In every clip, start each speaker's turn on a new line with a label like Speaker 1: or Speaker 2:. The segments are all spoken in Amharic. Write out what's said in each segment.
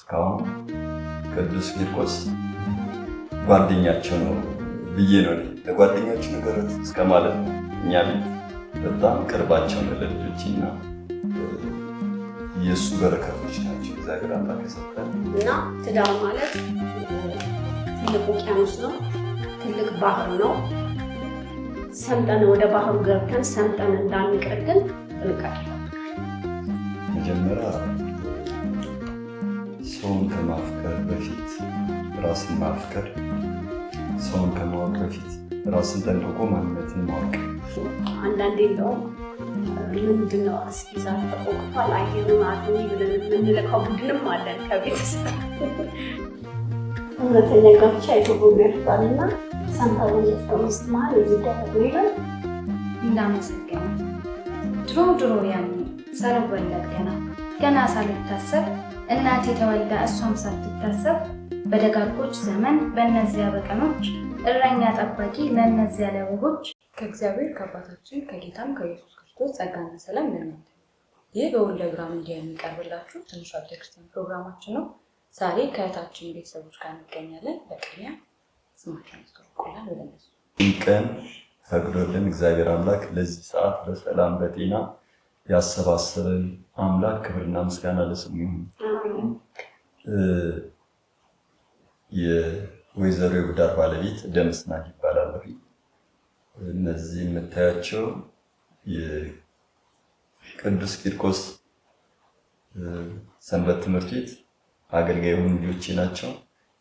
Speaker 1: እስካሁን ቅዱስ ቂርቆስ ጓደኛቸው ነው ብዬ ነው ለጓደኛቸው ነገር እስከ ማለት ነው። እኛ ቤት በጣም ቅርባቸው ነው ለልጆችና የእሱ በረከቶች ናቸው እግዚአብሔር አምላክ የሰጠን
Speaker 2: እና ትዳር ማለት ትልቅ ውቅያኖስ ነው፣ ትልቅ ባህር ነው። ሰምጠን ወደ ባህሩ ገብተን ሰምጠን እንዳንቀር ግን ጥንቃቄ
Speaker 1: መጀመሪያ ሰውን ከማፍቀር በፊት ራስን ማፍቀር፣ ሰውን ከማወቅ በፊት ራስን ጠንቅቆ ማንነትን ማወቅ።
Speaker 2: አንዳንዴ እንደውም ምንድነው አስኪዛ ተቆቅቷል አየሩን አድኒ ብለን የምንልከው ቡድንም አለን ከቤተሰብ እውነተኛ ጋብቻ የተጎኑ ያፍጣልና ሰንታዊ ሚስት መሀል የሚደረግ ይላል።
Speaker 3: እንዳመሰገነ ድሮ ያኔ ሳልወለድ ገና ሳልታሰብ እናቴ ተወልዳ እሷም ሳትታሰብ በደጋጎች ዘመን በእነዚያ በቀኖች እረኛ ጠባቂ ለእነዚያ ለበጎች
Speaker 4: ከእግዚአብሔር ከአባታችን ከጌታም ከኢየሱስ ክርስቶስ ጸጋና ሰላም ለእናንተ። ይህ በወልደ ብርሃን ሚዲያ የሚቀርብላችሁ ትንሿ ቤተክርስቲያን ፕሮግራማችን ነው። ዛሬ ከእህታችን ቤተሰቦች ጋር እንገኛለን። በቅድሚያ ስማቸውን ያስተዋውቁልን ወደ እነሱ።
Speaker 1: ይህ ቀን ፈቅዶልን እግዚአብሔር አምላክ ለዚህ ሰዓት በሰላም በጤና ያሰባሰበን አምላክ ክብርና ምስጋና ለስሙ ይሁን። የወይዘሮ የጉዳር ባለቤት ደምስናት ይባላል። እነዚህ የምታያቸው የቅዱስ ቂርቆስ ሰንበት ትምህርት ቤት አገልጋይ የሆኑ ልጆቼ ናቸው።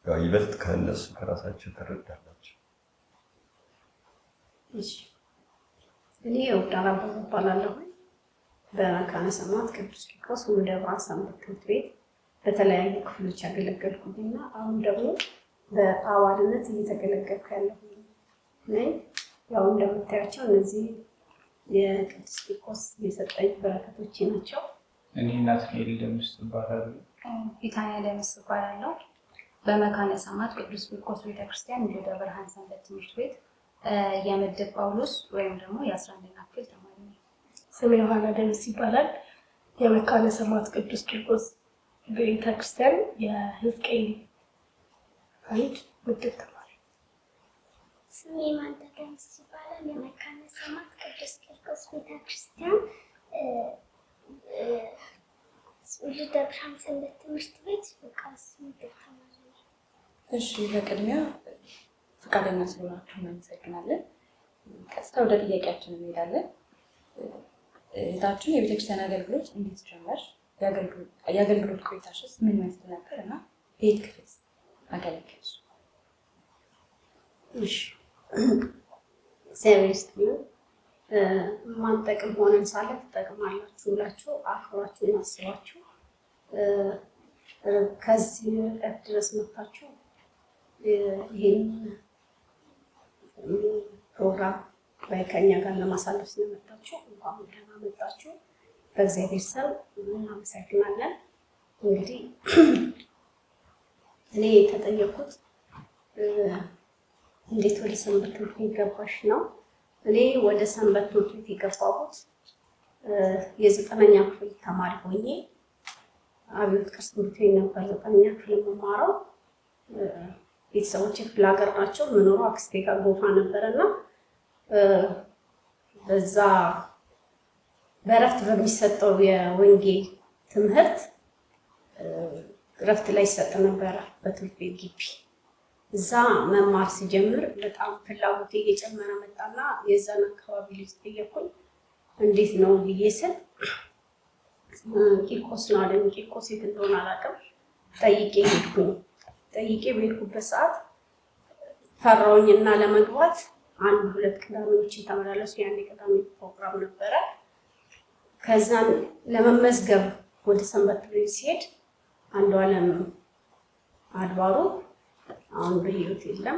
Speaker 1: ያው ይበልጥ ከእነሱ ከራሳቸው ተረዳላቸው።
Speaker 2: እኔ የጉዳር አበበ እባላለሁ። በመካነ ሰማዕት ቅዱስ ቂርቆስ ወልደ ብርሃን ሰንበት ትምህርት ቤት በተለያዩ ክፍሎች ያገለገልኩኝና አሁን ደግሞ በአባልነት እየተገለገልኩ ያለሁ ነኝ። ያው እንደምታያቸው እነዚህ የቅዱስ ቂርቆስ የሰጠኝ በረከቶቼ ናቸው።
Speaker 5: እኔ ናትናኤል ደምስ እባላለሁ።
Speaker 3: ቢታንያ ደምስ እባላለሁ። በመካነ ሰማዕት ቅዱስ ቂርቆስ ቤተክርስቲያን ወልደ ብርሃን ሰንበት ትምህርት ቤት የምድብ ጳውሎስ ወይም ደግሞ የ11ኛ ክፍል ተማሪ ነኝ።
Speaker 6: ስሜ ዮሐና ደምስ ይባላል። የመካነ ሰማዕት ቅዱስ ቂርቆስ ቤተክርስቲያን የሕዝቅኤል 1 ምድብ ተማሪ።
Speaker 7: ስሜ ማንተ ደምስ ይባላል። የመካነ ሰማዕት ቅዱስ ቂርቆስ ቤተክርስቲያን ወልደ ብርሃን ሰንበት ትምህርት ቤት ሉቃስ ምድብ ተማሪ ነኝ።
Speaker 4: እሺ፣ በቅድሚያ ፈቃደኛ ስለሆናችሁ እናመሰግናለን። ቀጥታ ወደ ጥያቄያችን እንሄዳለን። እህታችን የቤተክርስቲያን አገልግሎት እንዴት ጀመርሽ? የአገልግሎት ቆይታሽስ ምን ይመስል ነበር እና በየት ክፍል አገለገልሽ?
Speaker 2: እሺ፣ እግዚአብሔር ይስጥልኝ። ማንጠቅም ሆነን ሳለ ትጠቅማላችሁ ብላችሁ አክብራችሁ እናስባችሁ ከዚህ ርቀት ድረስ መጥታችሁ ይህን ፕሮግራም ከኛ ጋር ለማሳለፍ ስለመጣችሁ እንኳን ደህና መጣችሁ። በእግዚአብሔር ስም እናመሰግናለን። እንግዲህ እኔ የተጠየኩት እንዴት ወደ ሰንበት ትምህርት ቤት ገባሽ ነው። እኔ ወደ ሰንበት ትምህርት ቤት የገባሁት የ9ኛ ክፍል ተማሪ ሆኜ አብዮት ክርስቶስ ትምህርት ቤት ነበር 9ኛ ክፍል የምማረው። ቤተሰቦቼ ክፍለ ሀገር ናቸው። የምኖረው አክስቴ ጋር ጎፋ ነበረና በዛ በእረፍት በሚሰጠው የወንጌል ትምህርት እረፍት ላይ ይሰጥ ነበረ በትምህርት ቤት ግቢ። እዛ መማር ሲጀምር በጣም ፍላጎቴ እየጨመረ መጣና የዛን አካባቢ ልጅ ጠየኩኝ። እንዴት ነው ብዬ ስል ቂርቆስ ነው አለኝ። ቂርቆስ የት እንደሆነ አላውቅም። ጠይቄ ሄድኩኝ። ጠይቄ በሄድኩበት ሰዓት ፈራሁኝና ለመግባት 1-2 ቅዳሜዎችን ተመላለሱ። ያኔ ቅዳሜ ፕሮግራም ነበረ። ከዛን ለመመዝገብ ወደ ሰንበት ትምህርት ሲሄድ አንዷለም አድባሩ አሁን በህይወት የለም።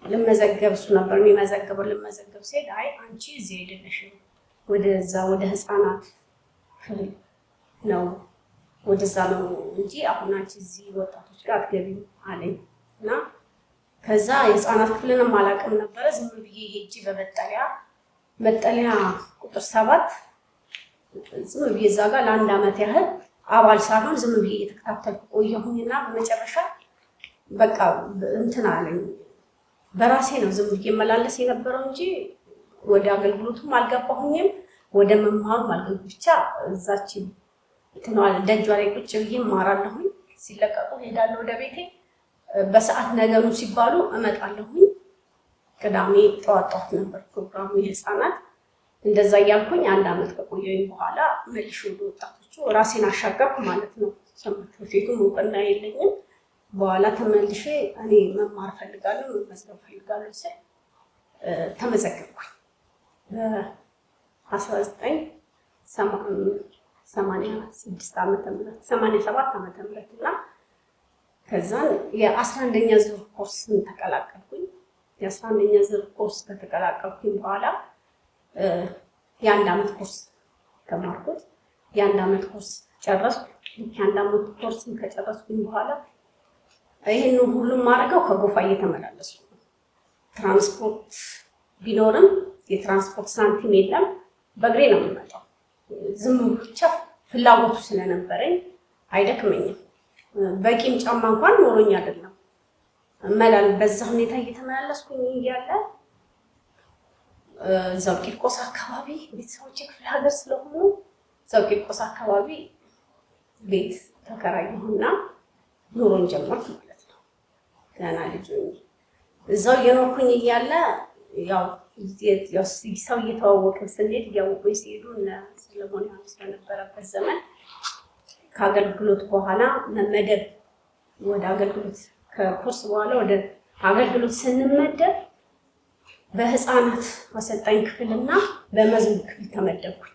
Speaker 2: ልመዘገብ እሱ ነበር የሚመዘገበው። ልመዘገብ ሲሄድ አይ አንቺ እዚህ አይደለሽም፣ ወደዛ ወደ ህፃናት ክፍል ነው ወደዛ ነው እንጂ አሁን አንቺ እዚህ ወጣቶች ጋር አትገቢም አለኝ እና ከዛ የህፃናት ክፍልንም አላውቅም ነበረ። ዝም ብዬ ሄጄ መጠለያ ቁጥር 7 ዝም ብዬ እዛ ጋር ለ1 ዓመት ያህል አባል ሳልሆን ዝም ብዬ እየተከታተልኩ ቆየሁኝና በመጨረሻ በቃ እንትን አለኝ። በራሴ ነው ዝም ብዬ መላለስ የነበረው እንጂ ወደ አገልግሎቱም አልገባሁኝም፣ ወደ መማሩም አልገባሁም። ብቻ እዛች እንትናል ደጇ ላይ ቁጭ ብዬ እማራለሁኝ። ሲለቀቁ ሄዳለሁ ወደ ቤቴ። በሰዓት ነገሩ ሲባሉ እመጣለሁኝ። ቅዳሜ ጠዋት ነበር ፕሮግራሙ የህፃናት። እንደዛ እያልኩኝ 1 ዓመት ከቆየሁኝ በኋላ መልሼ ወደ ወጣቶቹ ራሴን አሻገርኩ ማለት ነው። ትምህርት ቤቱም እውቅና የለኝም። በኋላ ተመልሼ እኔ መማር ፈልጋለሁ መመዝገብ ፈልጋለሁ ስል ተመዘገብኩኝ በ1986 ዓመተ ምህረት 87 ዓመተ ምህረት እና ከዛን የ11ኛ ዙር ኮርስን ተቀላቀልኩኝ። የ11ኛ ዙር ኮርስ ከተቀላቀልኩኝ በኋላ የ1 ዓመት ኮርስ ተማርኩት። የ1 ዓመት ኮርስ ጨረስኩ። የ1 ዓመት ኮርስን ከጨረስኩኝ በኋላ ይሄን ሁሉም ማድረገው ከጎፋ እየተመላለስኩ ነው። ትራንስፖርት ቢኖርም የትራንስፖርት ሳንቲም የለም። በእግሬ ነው የምመጣው። ዝም ብቻ ፍላጎቱ ስለነበረኝ አይደክመኝም። በቂም ጫማ እንኳን ኖሮኝ አይደለም በዛ ሁኔታ እየተመላለስኩኝ እያለ እዛው ቂርቆስ አካባቢ ቤተሰቦቼ ክፍለ ሀገር ስለሆኑ እዛው ቂርቆስ አካባቢ ቤት ተከራየሁና ኑሮን ጀመርኩ ማለት ነው። ገና ልጅ ሆኜ እዛው እየኖርኩኝ እያለ ያው ሰው እየተዋወቅን ስንሄድ እያወቁኝ ሲሄዱ እነ ሰለሞን ዮሐንስ በነበረበት ዘመን ከአገልግሎት በኋላ መመደብ ወደ አገልግሎት ከኮርስ በኋላ ወደ አገልግሎት ስንመደብ በህፃናት አሰልጣኝ ክፍልና በመዝሙር ክፍል ተመደብኩኝ።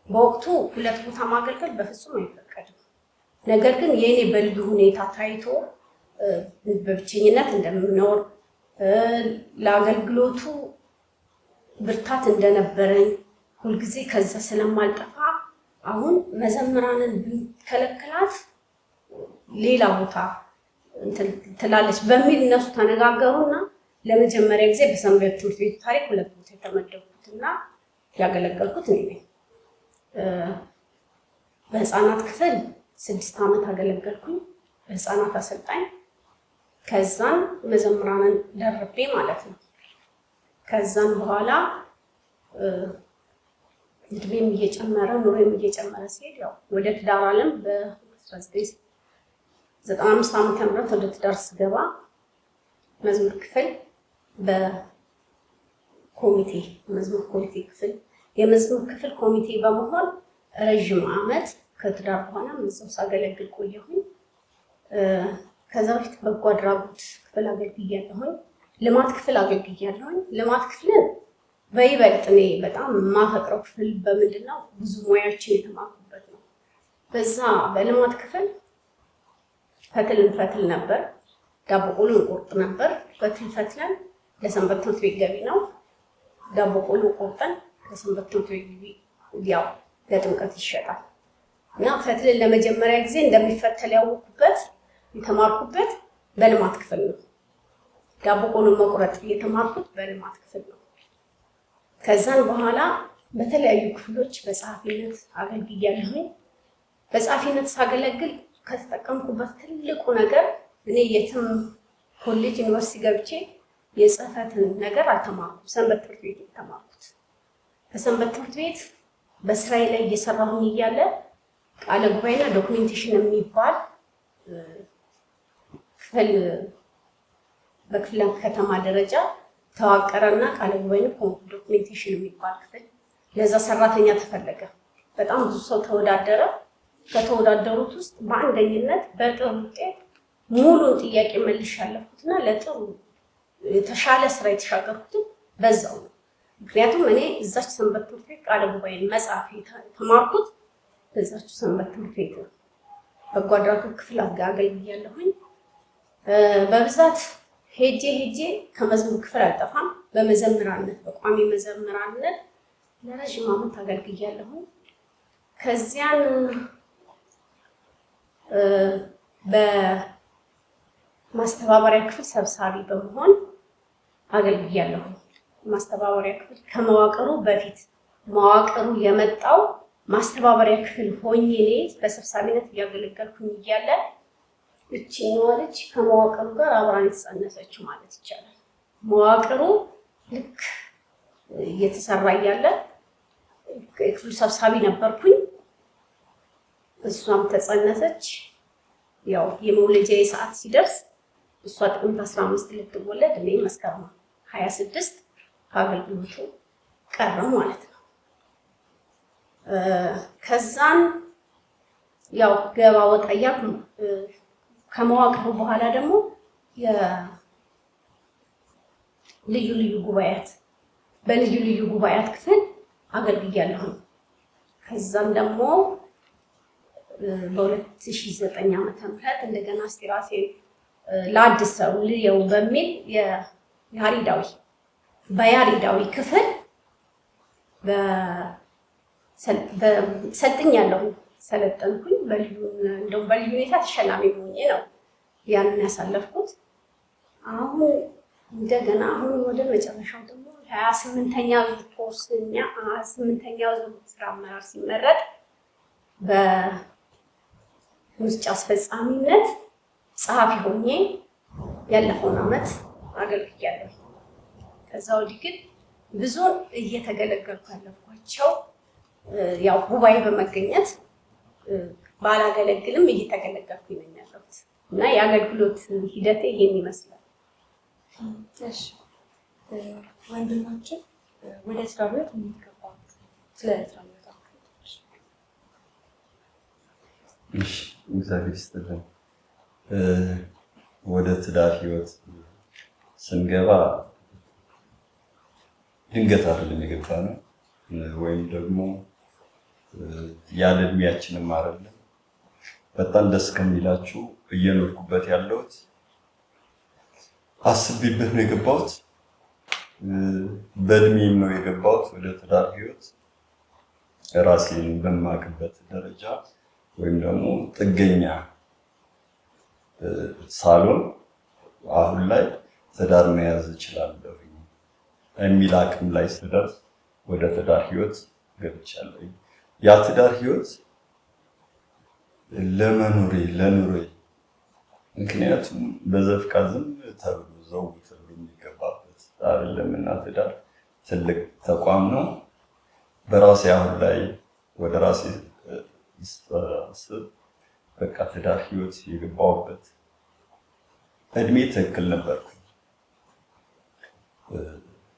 Speaker 2: በወቅቱ 2 ቦታ ማገልገል በፍጹም አይፈቀድም። ነገር ግን የኔ በልዩ ሁኔታ ታይቶ በብቸኝነት እንደምኖር ለአገልግሎቱ ብርታት እንደነበረኝ ሁልጊዜ ከዛ ስለማልጠፋ አሁን መዘምራንን ብንከለክላት ሌላ ቦታ ትላለች በሚል እነሱ ተነጋገሩና ለመጀመሪያ ጊዜ በሰንበት ትምህርት ቤቱ ታሪክ 2 ቦታ የተመደብኩትና ያገለገልኩት እኔ ነኝ። በህፃናት ክፍል 6 ዓመት አገለገልኩኝ በህፃናት አሰልጣኝ። ከዛን መዘምራንን ደርቤ ማለት ነው። ከዛን በኋላ እድሜም እየጨመረ ኑሮም እየጨመረ ሲሄድ ያው ወደ ትዳር ዓለም በ1995 ዓመተ ምህረት ወደ ትዳር ስገባ መዝሙር ክፍል በኮሚቴ መዝሙር ኮሚቴ ክፍል የመዝሙር ክፍል ኮሚቴ በመሆን ረጅም ዓመት ከትዳር በኋላ እዛው ሳገለግል ቆየሁኝ። ከዛ በፊት በጎ አድራጎት ክፍል አገልግያለሁኝ። ልማት ክፍል አገልግያለሁኝ። ልማት ክፍልን በይበልጥ እኔ በጣም የማፈቅረው ክፍል በምንድን ነው? ብዙ ሙያዎችን የተማርኩበት ነው። በዛ በልማት ክፍል ፈትል ነበር። ዳቦ ቆሎ እንቆርጥ ነበር። ፈትለን ለሰንበት ትምህርት ቤት ገቢ ነው። ዳቦ ቆሎ ቆርጠን ለሰንበት ትምህርት ቤት ገቢ ያው ለጥምቀት ይሸጣል እና ፈትልን ለመጀመሪያ ጊዜ እንደሚፈተል ያወቅኩበት የተማርኩበት በልማት ክፍል ነው። ዳቦ ቆሎ መቁረጥ የተማርኩት በልማት ክፍል ነው። ከዛን በኋላ በተለያዩ ክፍሎች በጸሐፊነት አገልግያለሁኝ። በጸሐፊነት ሳገለግል ከተጠቀምኩበት ትልቁ ነገር እኔ የትም ኮሌጅ ዩኒቨርሲቲ ገብቼ የጽህፈትን ነገር አልተማርኩም። ሰንበት ትምህርት ቤት የተማርኩት በሰንበት ትምህርት ቤት በስራዬ ላይ እየሰራሁኝ እያለ ቃለ ጉባኤና ዶክሜንቴሽን የሚባል ክፍል በክፍለ ከተማ ደረጃ ተዋቀረና ቃለ ጉባኤና ዶክሜንቴሽን የሚባል ክፍል ለዛ ሰራተኛ ተፈለገ። በጣም ብዙ ሰው ተወዳደረ። ከተወዳደሩት ውስጥ በአንደኝነት በጥሩ ውጤት ሙሉን ጥያቄ መልሽ ያለፍኩትና ለጥሩ የተሻለ ስራ የተሻገርኩት በዛው ነው። ምክንያቱም እኔ እዛች ሰንበት ትምህርት ቤት ቃለ ጉባኤን መጽሐፍ የተማርኩት በዛች ሰንበት ትምህርት ቤት ነው። በጎ አድራጎት ክፍል አገልግያለሁኝ። በብዛት ሄጄ ከመዝሙር ክፍል አልጠፋም። በመዘምራነት በቋሚ መዘምራነት ለረጅም ዓመት አገልግያለሁኝ። ከዚያን በማስተባበሪያ ክፍል ሰብሳቢ በመሆን አገልግያለሁ። ማስተባበሪያ ክፍል ከመዋቅሩ በፊት መዋቅሩ የመጣው ማስተባበሪያ ክፍል ሆኜ እኔ በሰብሳቢነት እያገለገልኩኝ እያለ እቺኛዋ ልጅ ከመዋቅሩ ጋር አብራን የተጸነሰችው ማለት ይቻላል። መዋቅሩ ልክ እየተሰራ እያለ ክፍሉ ሰብሳቢ ነበርኩኝ። እሷም ተጸነሰች። ያው የመውለጃ ሰዓት ሲደርስ እሷ ጥቅምት 15 ልትወለድ እኔ መስከረም 26 ከአገልግሎቱ ቀረው ማለት ነው። ከዛን ያው ገባ ወጣ እያልኩ ከመዋቅሩ በኋላ ደግሞ ልዩ ልዩ ጉባኤያት በልዩ ልዩ ጉባኤያት ክፍል አገልግያለሁ። ከዛም ደግሞ በ2009 ዓመተ ምህረት እንደገና እስቲ ራሴ ለአዲስ ሰው ልየው በሚል በያሬዳዊ ክፍል ሰልጥኛለሁ። ሰለጠንኩኝ። እንደውም በልዩ ሁኔታ ተሸላሚ ሆኜ ነው ያንን ያሳለፍኩት። አሁን እንደገና ወደ መጨረሻው ደግሞ 28ኛው ኮርስኛ 28ኛው ስራ አመራር ሲመረጥ በውስጥ አስፈጻሚነት ጸሐፊ ሆኜ ያለፈውን ዓመት አገልግያለሁ። ከዛ ወዲህ ግን ብዙ እየተገለገልኩ ያለኳቸው ያው ጉባኤ በመገኘት ባላገለግልም እየተገለገልኩ ነኝ ያለሁት እና የአገልግሎት ሂደቴ ይሄን ይመስላል።
Speaker 4: እሺ ወንድማችን ወደ ስራ ቤት የሚገባችሁ ስለ ስራ ቤታችሁ?
Speaker 1: እሺ እግዚአብሔር ይስጥልን። ወደ ትዳር ህይወት ስንገባ ድንገት አይደለም የገባነው፣ ወይም ደግሞ ያለ እድሜያችንም አይደለም። በጣም ደስ ከሚላችሁ እየኖርኩበት ያለሁት አስቤበት ነው የገባሁት። በእድሜም ነው የገባሁት ወደ ትዳር ህይወት ራሴን በማቅበት ደረጃ ወይም ደግሞ ጥገኛ ሳሎን አሁን ላይ ትዳር መያዝ እችላለሁ የሚል አቅም ላይ ስደርስ ወደ ትዳር ህይወት ገብቻለሁ። ያ ትዳር ህይወት ለኑሬ ምክንያቱም በዘፍቃድ ዝም ተብሎ ዘው ተብሎ የሚገባበት አይደለም እና ትዳር ትልቅ ተቋም ነው። በራሴ አሁን ላይ ወደ ራሴ ስብ በቃ ትዳር ህይወት የገባሁበት እድሜ ትክክል ነበርኩ።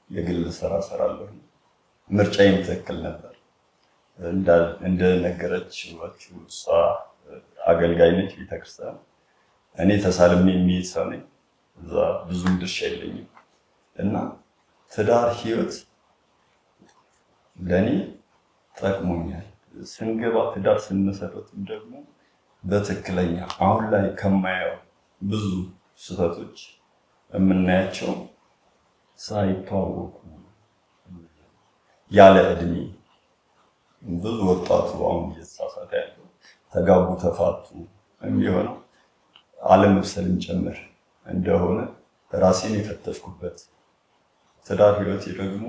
Speaker 1: የግል ስራ እሰራለሁ። ምርጫዬም ትክክል ነበር። እንደነገረችው እሷ አገልጋይ ነች ቤተክርስቲያን። እኔ ተሳልሜ የሚሄድ ሰው ነኝ። እዛ ብዙም ድርሻ የለኝም እና ትዳር ህይወት ለእኔ ጠቅሞኛል። ስንገባ ትዳር ስንመሰረትም ደግሞ በትክክለኛ አሁን ላይ ከማየው ብዙ ስህተቶች የምናያቸው ሳይተዋወቁ ያለ እድሜ ብዙ ወጣቱ አሁን እየተሳሳተ ያለው ተጋቡ ተፋቱ የሚሆነው አለመብሰልን ጭምር እንደሆነ ራሴን የፈተሽኩበት ትዳር ህይወቴ ደግሞ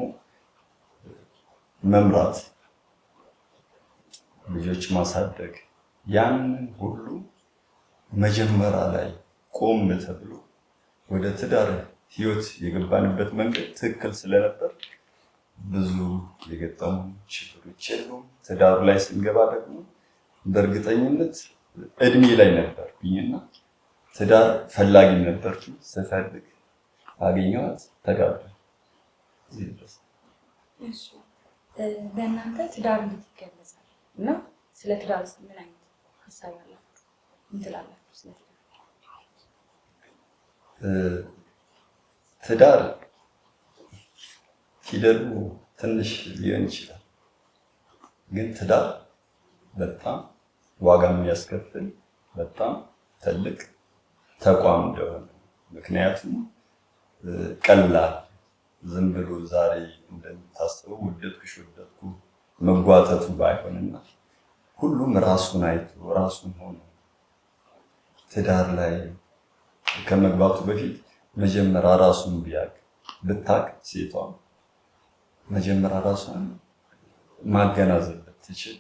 Speaker 1: መምራት፣ ልጆች ማሳደግ ያንን ሁሉ መጀመሪያ ላይ ቆም ተብሎ ወደ ትዳር ህይወት የገባንበት መንገድ ትክክል ስለነበር ብዙ የገጠሙ ችግሮች የሉም። ትዳሩ ላይ ስንገባ ደግሞ በእርግጠኝነት እድሜ ላይ ነበርኩኝና ትዳር ፈላጊ ነበርኩ። ስፈልግ አገኘኋት፣ ተጋባን።
Speaker 4: እሺ በእናንተ ትዳር እንዴት ይገለጻል እና ስለ ትዳር ምን አይነት ሀሳብ ያላችሁ ምን ትላላችሁ ስለ
Speaker 1: ትዳር? ፊደሉ ትንሽ ሊሆን ይችላል፣ ግን ትዳር በጣም ዋጋ የሚያስከፍል በጣም ትልቅ ተቋም እንደሆነ፣ ምክንያቱም ቀላል ዝም ብሎ ዛሬ እንደሚታሰበው ወደድኩሽ ወደድኩ መጓተቱ ባይሆንና ሁሉም ራሱን አይቶ ራሱን ሆኖ ትዳር ላይ ከመግባቱ በፊት መጀመሪያ ራሱን ብታቅ ሴቷ መጀመሪያ ራሷን ማገናዘብ ብትችል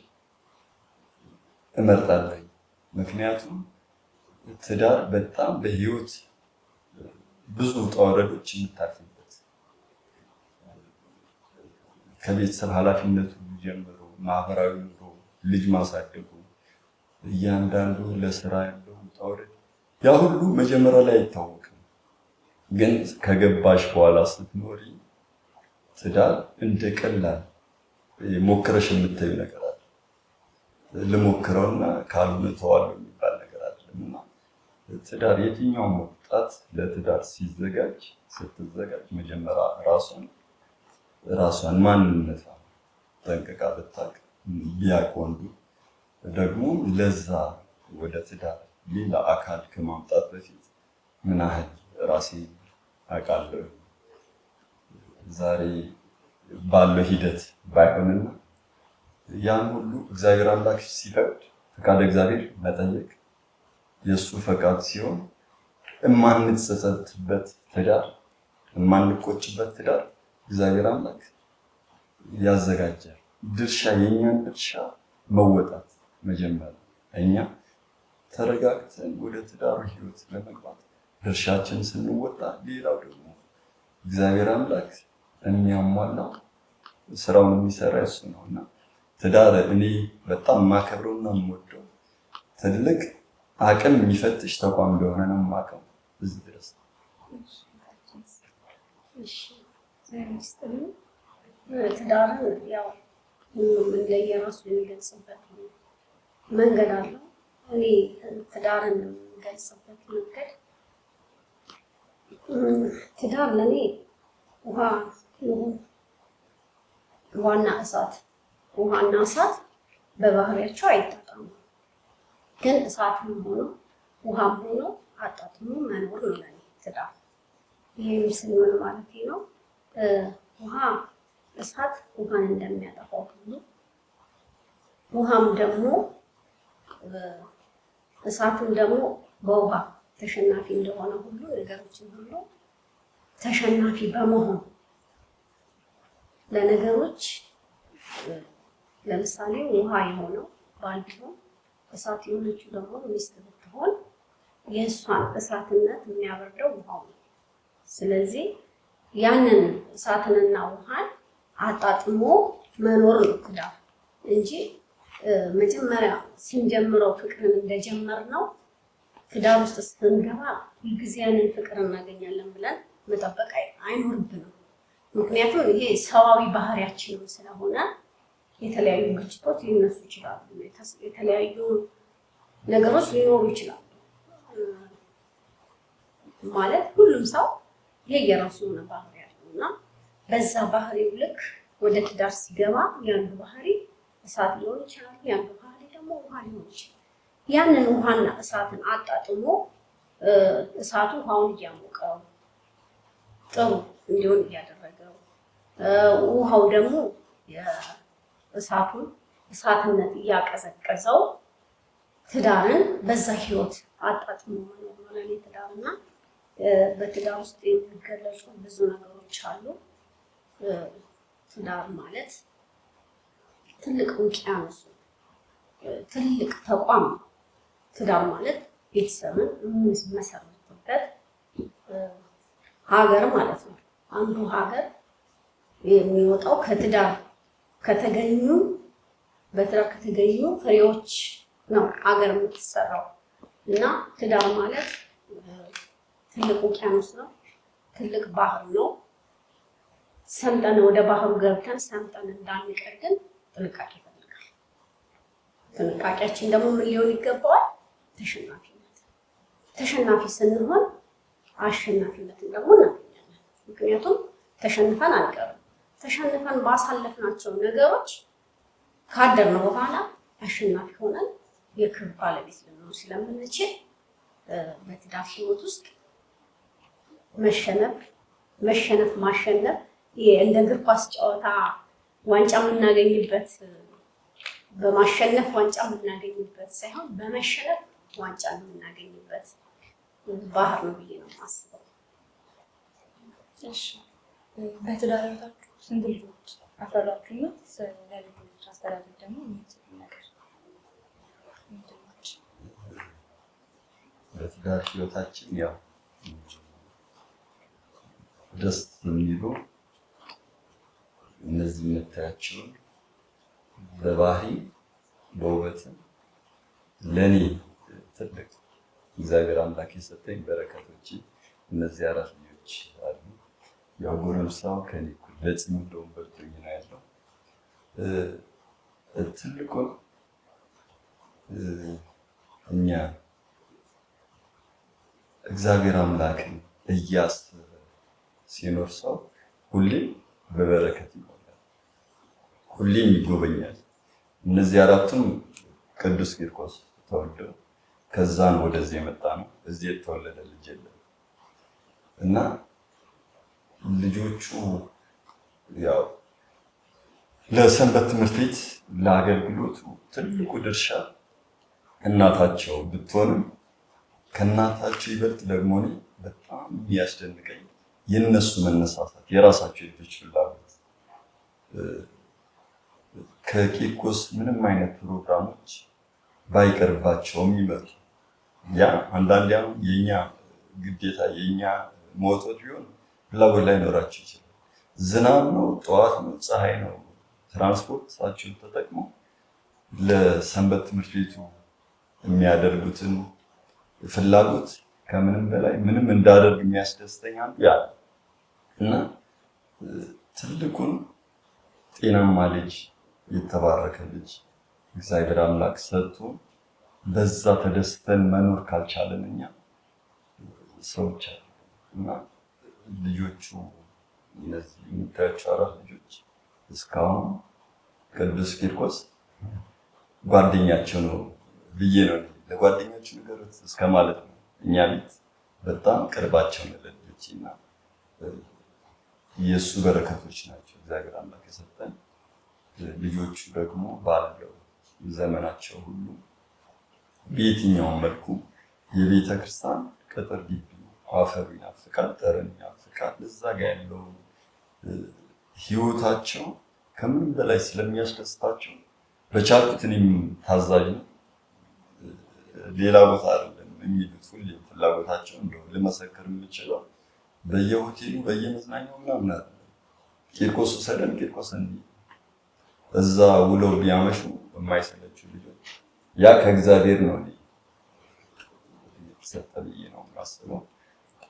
Speaker 1: እመርጣለሁ። ምክንያቱም ትዳር በጣም በህይወት ብዙ ውጣ ውረዶች የምታልፍበት ከቤተሰብ ኃላፊነቱ ጀምሮ ማህበራዊ ኑሮ፣ ልጅ ማሳደጉ፣ እያንዳንዱ ለስራ ያለው ውጣ ውረድ ያ ሁሉ መጀመሪያ ላይ አይታወቅም። ግን ከገባሽ በኋላ ስትኖሪ ትዳር እንደ ቀላል ሞክረሽ የምታዩ ነገር አለ። ልሞክረውና ካልሆነ ተዋለሁ የሚባል ነገር አይደለም። እና ትዳር የትኛውም ወጣት ለትዳር ስትዘጋጅ መጀመሪያ ራሷን ማንነቷ ጠንቅቃ ብታውቅ ቢያውቅ ወንዱ ደግሞ ለዛ ወደ ትዳር ሌላ አካል ከማምጣት በፊት ምን ያህል ራሴን አውቃለሁ ዛሬ ባለው ሂደት ባይሆንና ያን ሁሉ እግዚአብሔር አምላክ ሲፈቅድ ፈቃድ እግዚአብሔር መጠየቅ የእሱ ፈቃድ ሲሆን የማንጸጸትበት ትዳር የማንቆጭበት ትዳር እግዚአብሔር አምላክ ያዘጋጃል። የኛን ድርሻ መወጣት መጀመሪያ እኛ ተረጋግተን ወደ ትዳሩ ህይወት ለመግባት ድርሻችን ስንወጣ ሌላው ደግሞ እግዚአብሔር አምላክ የሚያሟላው ስራውን የሚሰራ እሱ ነውና ትዳር እኔ በጣም ማከብረውና የምወደው ትልቅ አቅም የሚፈትሽ ተቋም እንደሆነ ነው የማውቀው። እዚህ ድረስ
Speaker 2: ትዳርን ያው ሁሉም እንደየራሱ የሚገልጽበት መንገድ አለው። እኔ ትዳርን የምገልጽበት መንገድ ትዳር ለእኔ ውሃና እሳት በባህሪያቸው አይጣጣሙም። ግን እሳትም ሆኖ ውሃም ሆኖ አጣጥሞ መኖር ነው ለእኔ ትዳር። ይህ ምስል ምን ማለት ነው? እሳት ውሃን እንደሚያጠፋው ሁሉ እሳትም ደግሞ በውሃ ተሸናፊ እንደሆነ ሁሉ ነገሮችን ሁሉ ተሸናፊ በመሆን ለነገሮች ለምሳሌ ውሃ የሆነው ባል ቢሆን እሳት የሆነችው ደግሞ ሚስት ብትሆን የእሷን እሳትነት የሚያበርደው ውሃው ነው። ስለዚህ ያንን እሳትንና ውሃን አጣጥሞ መኖር ነው ትዳር እንጂ መጀመሪያ ስንጀምረው ፍቅርን እንደጀመርነው ትዳር ውስጥ ስንገባ ሁልጊዜ ያንን ፍቅር እናገኛለን ብለን መጠበቅ አይኖርብንም። ምክንያቱም ይሄ ሰዋዊ ባህሪያችንም ስለሆነ የተለያዩ ግጭቶች ሊነሱ ይችላሉ፣ የተለያዩ ነገሮች ሊኖሩ ይችላሉ። ማለት ሁሉም ሰው የየራሱ የሆነ ባህሪ ያለው እና በዛ ባህሪው ልክ ወደ ትዳር ሲገባ ያንዱ ባህሪ እሳት ሊሆን ይችላል፣ ያንዱ ባህሪ ደግሞ ውሃ ሊሆን ይችላል። ያንን ውሃና እሳትን አጣጥሞ እሳቱ ውሃውን እያሞቀው ጥሩ እንዲሆን እያደረገው ውሃው ደግሞ እሳትነት እያቀዘቀዘው ትዳርን በዛ ህይወት አጣጥሞ መኖር ነው ለእኔ ትዳርና በትዳር ውስጥ የሚገለጹ ብዙ ነገሮች አሉ። ትዳር ማለት ትልቅ ውቅያኖስ፣ ትልቅ ተቋም። ትዳር ማለት ቤተሰብን የምንመሰርትበት ሀገር ማለት ነው። አንዱ ሀገር የሚወጣው በትዳር ከተገኙ ፍሬዎች ነው ሀገር የምትሰራው እና ትዳር ማለት ትልቅ ውቅያኖስ ነው፣ ትልቅ ባህር ነው። ሰምጠን ወደ ባህሩ ገብተን ሰምጠን እንዳንቀር ግን ጥንቃቄ ይፈልጋል። ጥንቃቄያችን ደግሞ ምን ሊሆን ይገባዋል? ተሸናፊነት። ተሸናፊ ስንሆን አሸናፊነትን ደግሞ እናገኛለን። ምክንያቱም ተሸንፈን አንቀርም። ተሸንፈን ባሳለፍናቸው ነገሮች ካደርን በኋላ አሸናፊ ሆነን የክብር ባለቤት ልንሆን ስለምንችል በትዳር ህይወት ውስጥ ማሸነፍ እንደ እግር ኳስ ጨዋታ ዋንጫ የምናገኝበት በማሸነፍ ዋንጫ የምናገኝበት ሳይሆን በመሸነፍ ዋንጫ የምናገኝበት ባህር ነው ብዬ ነው የማስበው።
Speaker 4: እሺ፣ በትዳር ህይወታችሁ ስንት ልጆች አፈራችሁና ለልጆች አስተዳደግ ደግሞ ምን ነገር?
Speaker 1: በትዳር ህይወታችን ያው ደስ የሚሉ እነዚህ የምታያቸውን በባህሪ በውበትም ለኔ ትልቅ እግዚአብሔር አምላክ የሰጠኝ በረከቶች እነዚህ አራት ልጆች አሉ። ያው ጎረምሳው ከኔ እኩል በጽኑ እንደውም በልጦኝ ነው ያለው። ትልቁ እኛ እግዚአብሔር አምላክን እያሰበ ሲኖር ሰው ሁሌም በበረከት ይሞላል፣ ሁሌም ይጎበኛል። እነዚህ አራቱም ቅዱስ ቂርቆስ ተወልደው ከዛን ወደዚህ የመጣ ነው። እዚህ የተወለደ ልጅ የለም እና ልጆቹ ያው ለሰንበት ትምህርት ቤት ለአገልግሎቱ ትልቁ ድርሻ እናታቸው ብትሆንም ከእናታቸው ይበልጥ ደግሞ እኔ በጣም የሚያስደንቀኝ የነሱ መነሳሳት፣ የራሳቸው ልጆች ፍላጎት። ከቂርቆስ ምንም አይነት ፕሮግራሞች ባይቀርባቸውም ይመጡ። ያ አንዳንድ የኛ ግዴታ የኛ መውጣት ቢሆን ፍላጎት ላይኖራቸው ይችላል። ዝናብ ነው፣ ጠዋት ነው፣ ፀሐይ ነው፣ ትራንስፖርታቸውን ተጠቅመው ለሰንበት ትምህርት ቤቱ የሚያደርጉትን ፍላጎት ከምንም በላይ ምንም እንዳደርግ የሚያስደስተኝ አንዱ ያ እና ትልቁን ጤናማ ልጅ የተባረከ ልጅ እግዚአብሔር አምላክ ሰጥቶ በዛ ተደስተን መኖር ካልቻለን እኛ ሰዎች አሉ እና ልጆቹ እነዚህ የምታያቸው አራት ልጆች እስካሁን ቅዱስ ቂርቆስ ጓደኛቸው ነው ብዬ ነው ለጓደኛቸው ነገሮች እስከ ማለት ነው። እኛ ቤት በጣም ቅርባቸው ነው ለልጆች እና የእሱ በረከቶች ናቸው እግዚአብሔር አምላክ የሰጠን። ልጆቹ ደግሞ ባለው ዘመናቸው ሁሉ በየትኛውም መልኩ የቤተ ክርስቲያን ቅጥር ግቢ አፈሩ ይናፍቃል፣ ጠረን ይናፍቃል። እዛ ጋ ያለው ህይወታቸው ከምንም በላይ ስለሚያስደስታቸው በቻልኩት እኔም ታዛዥ ነው። ሌላ ቦታ አይደለም የሚሉት ሁሌም ፍላጎታቸው እንደው ልመሰክር የምችለው በየሆቴሉ በየመዝናኛው ምናምን አይደለም። ቂርቆስ ሰደን ቂርቆስ እዛ ውለው ቢያመሹ የማይሰለችው ልጆች ያ ከእግዚአብሔር ነው ሰጠ ብዬ ነው የማስበው።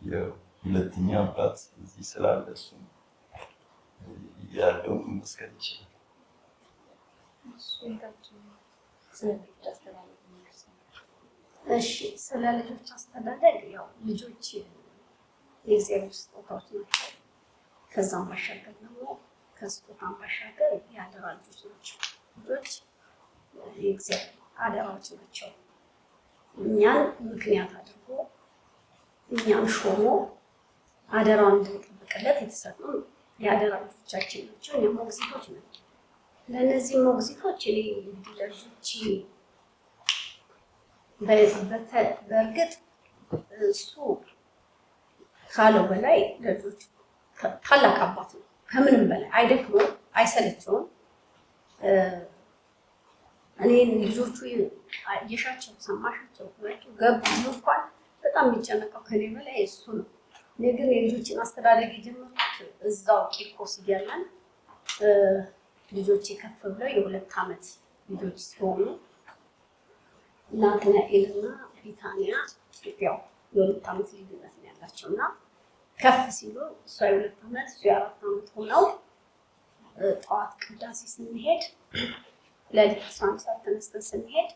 Speaker 1: የሁለተኛ አባት እዚህ ስላለ እሱ ያለውን መስከር ይችላል።
Speaker 2: እሺ፣ ስለ ልጆች አስተዳደግ ያው ልጆች የእግዚአብሔር ስጦታዎች ናቸው። ከዛም ባሻገር ደግሞ ከስጦታም ባሻገር የአደራ ልጆች ናቸው። ልጆች የእግዚአብሔር አደራዎች ናቸው። እኛን ምክንያት አድርጎ እኛን ሾሞ አደራውን እንድንጠብቅለት የተሰጡ የአደራ ልጆቻችን ናቸው። እኛ ሞግዚቶች ናቸው። ለእነዚህ ሞግዚቶች እኔ ለልጆች በእርግጥ እሱ ካለው በላይ ለልጆቹ ታላቅ አባት ነው። ከምንም በላይ አይደክመውም፣ አይሰለቸውም። እኔ ልጆቹ የሻቸው ሰማሻቸው መጡ ገቡ እንኳን በጣም የሚጨነቀው ከኔ በላይ እሱ ነው። እኔ ግን የልጆችን አስተዳደግ የጀመርኩት እዛው ቂርቆስ እያለን ልጆች ከፍ ብለው የ2 ዓመት ልጆች ሲሆኑ ናትናኤልና ቢታንያ ያው የ2 ዓመት ልዩነት ነው ያላቸው እና ከፍ ሲሉ እሷ የ2 ዓመት እሱ የ4 ዓመት ሆነው ጠዋት ቅዳሴ ስንሄድ ለሊት 11 ሰዓት ተነስተን ስንሄድ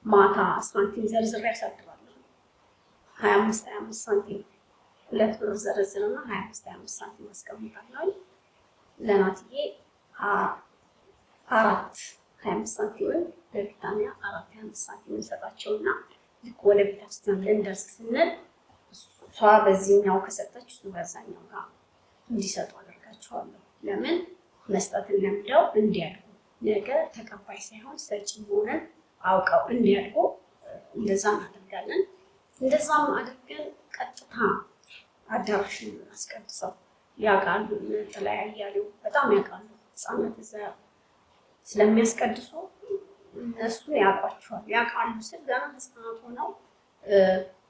Speaker 2: ማታ ሳንቲም ዘርዝሬ ያሳድራለሁ። 25 ሳንቲም 2 ብር ዘረዝርና 25 ሳንቲም አስቀምጣለሁ። ለናትዬ 25 ሳንቲም ለቢታንያ 25 ሳንቲም እንሰጣቸውና ልክ ወደ ቤተክርስቲያን ልንደርስ ስንል እሷ በዚህኛው ከሰጠች እሱ በዛኛው ጋር እንዲሰጡ አደርጋቸዋለሁ። ለምን መስጠትን ለምደው እንዲያድጉ ነገ ተቀባይ ሳይሆን ሰጪ መሆንን አውቀው እንዲያድጉ እንደዛ እናደርጋለን። እንደዛም አድርገን ቀጥታ አዳራሽን አስቀድሰው ያውቃሉ። ተለያያሉ በጣም ያውቃሉ። ህፃናት እዛ ስለሚያስቀድሱ እነሱ ያውቋቸዋል። ያውቃሉ ስል ገና ህፃናት ሆነው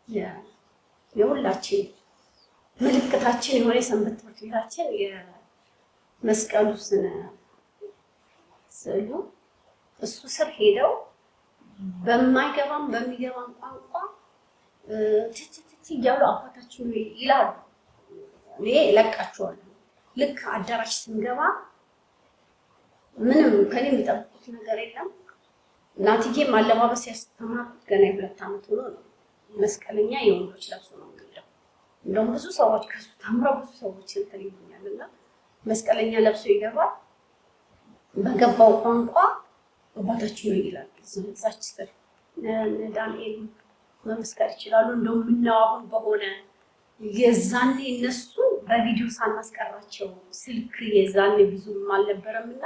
Speaker 2: የሁላችን ምልክታችን የሆነ የሰንበት ትምህርት ቤታችን የመስቀሉ ስዕሉ እሱ ስር ሄደው በማይገባም በሚገባም ቋንቋ ትትት እያሉ አባታችን ይላሉ። እኔ እለቃቸዋለሁ። ልክ አዳራሽ ስንገባ ምንም ከኔ የሚጠብቁት ነገር የለም። እናትዬም አለባበስ ያስተማርኩት ገና የ2 ዓመት ሆኖ ነው። መስቀለኛ የወንዶች ለብሶ ነው የሚሄደው። እንደውም ብዙ ሰዎች ከሱ ተምረው ብዙ ሰዎች እንትን ይሉኛል እና መስቀለኛ ለብሶ ይገባል። በገባው ቋንቋ አባታችን ነው ይላል። እዛች ስር ዳንኤል መመስከር ይችላሉ። እንደውም ምነው አሁን በሆነ የዛኔ እነሱ በቪዲዮ ሳናስቀራቸው ስልክ የዛኔ ብዙም አልነበረም እና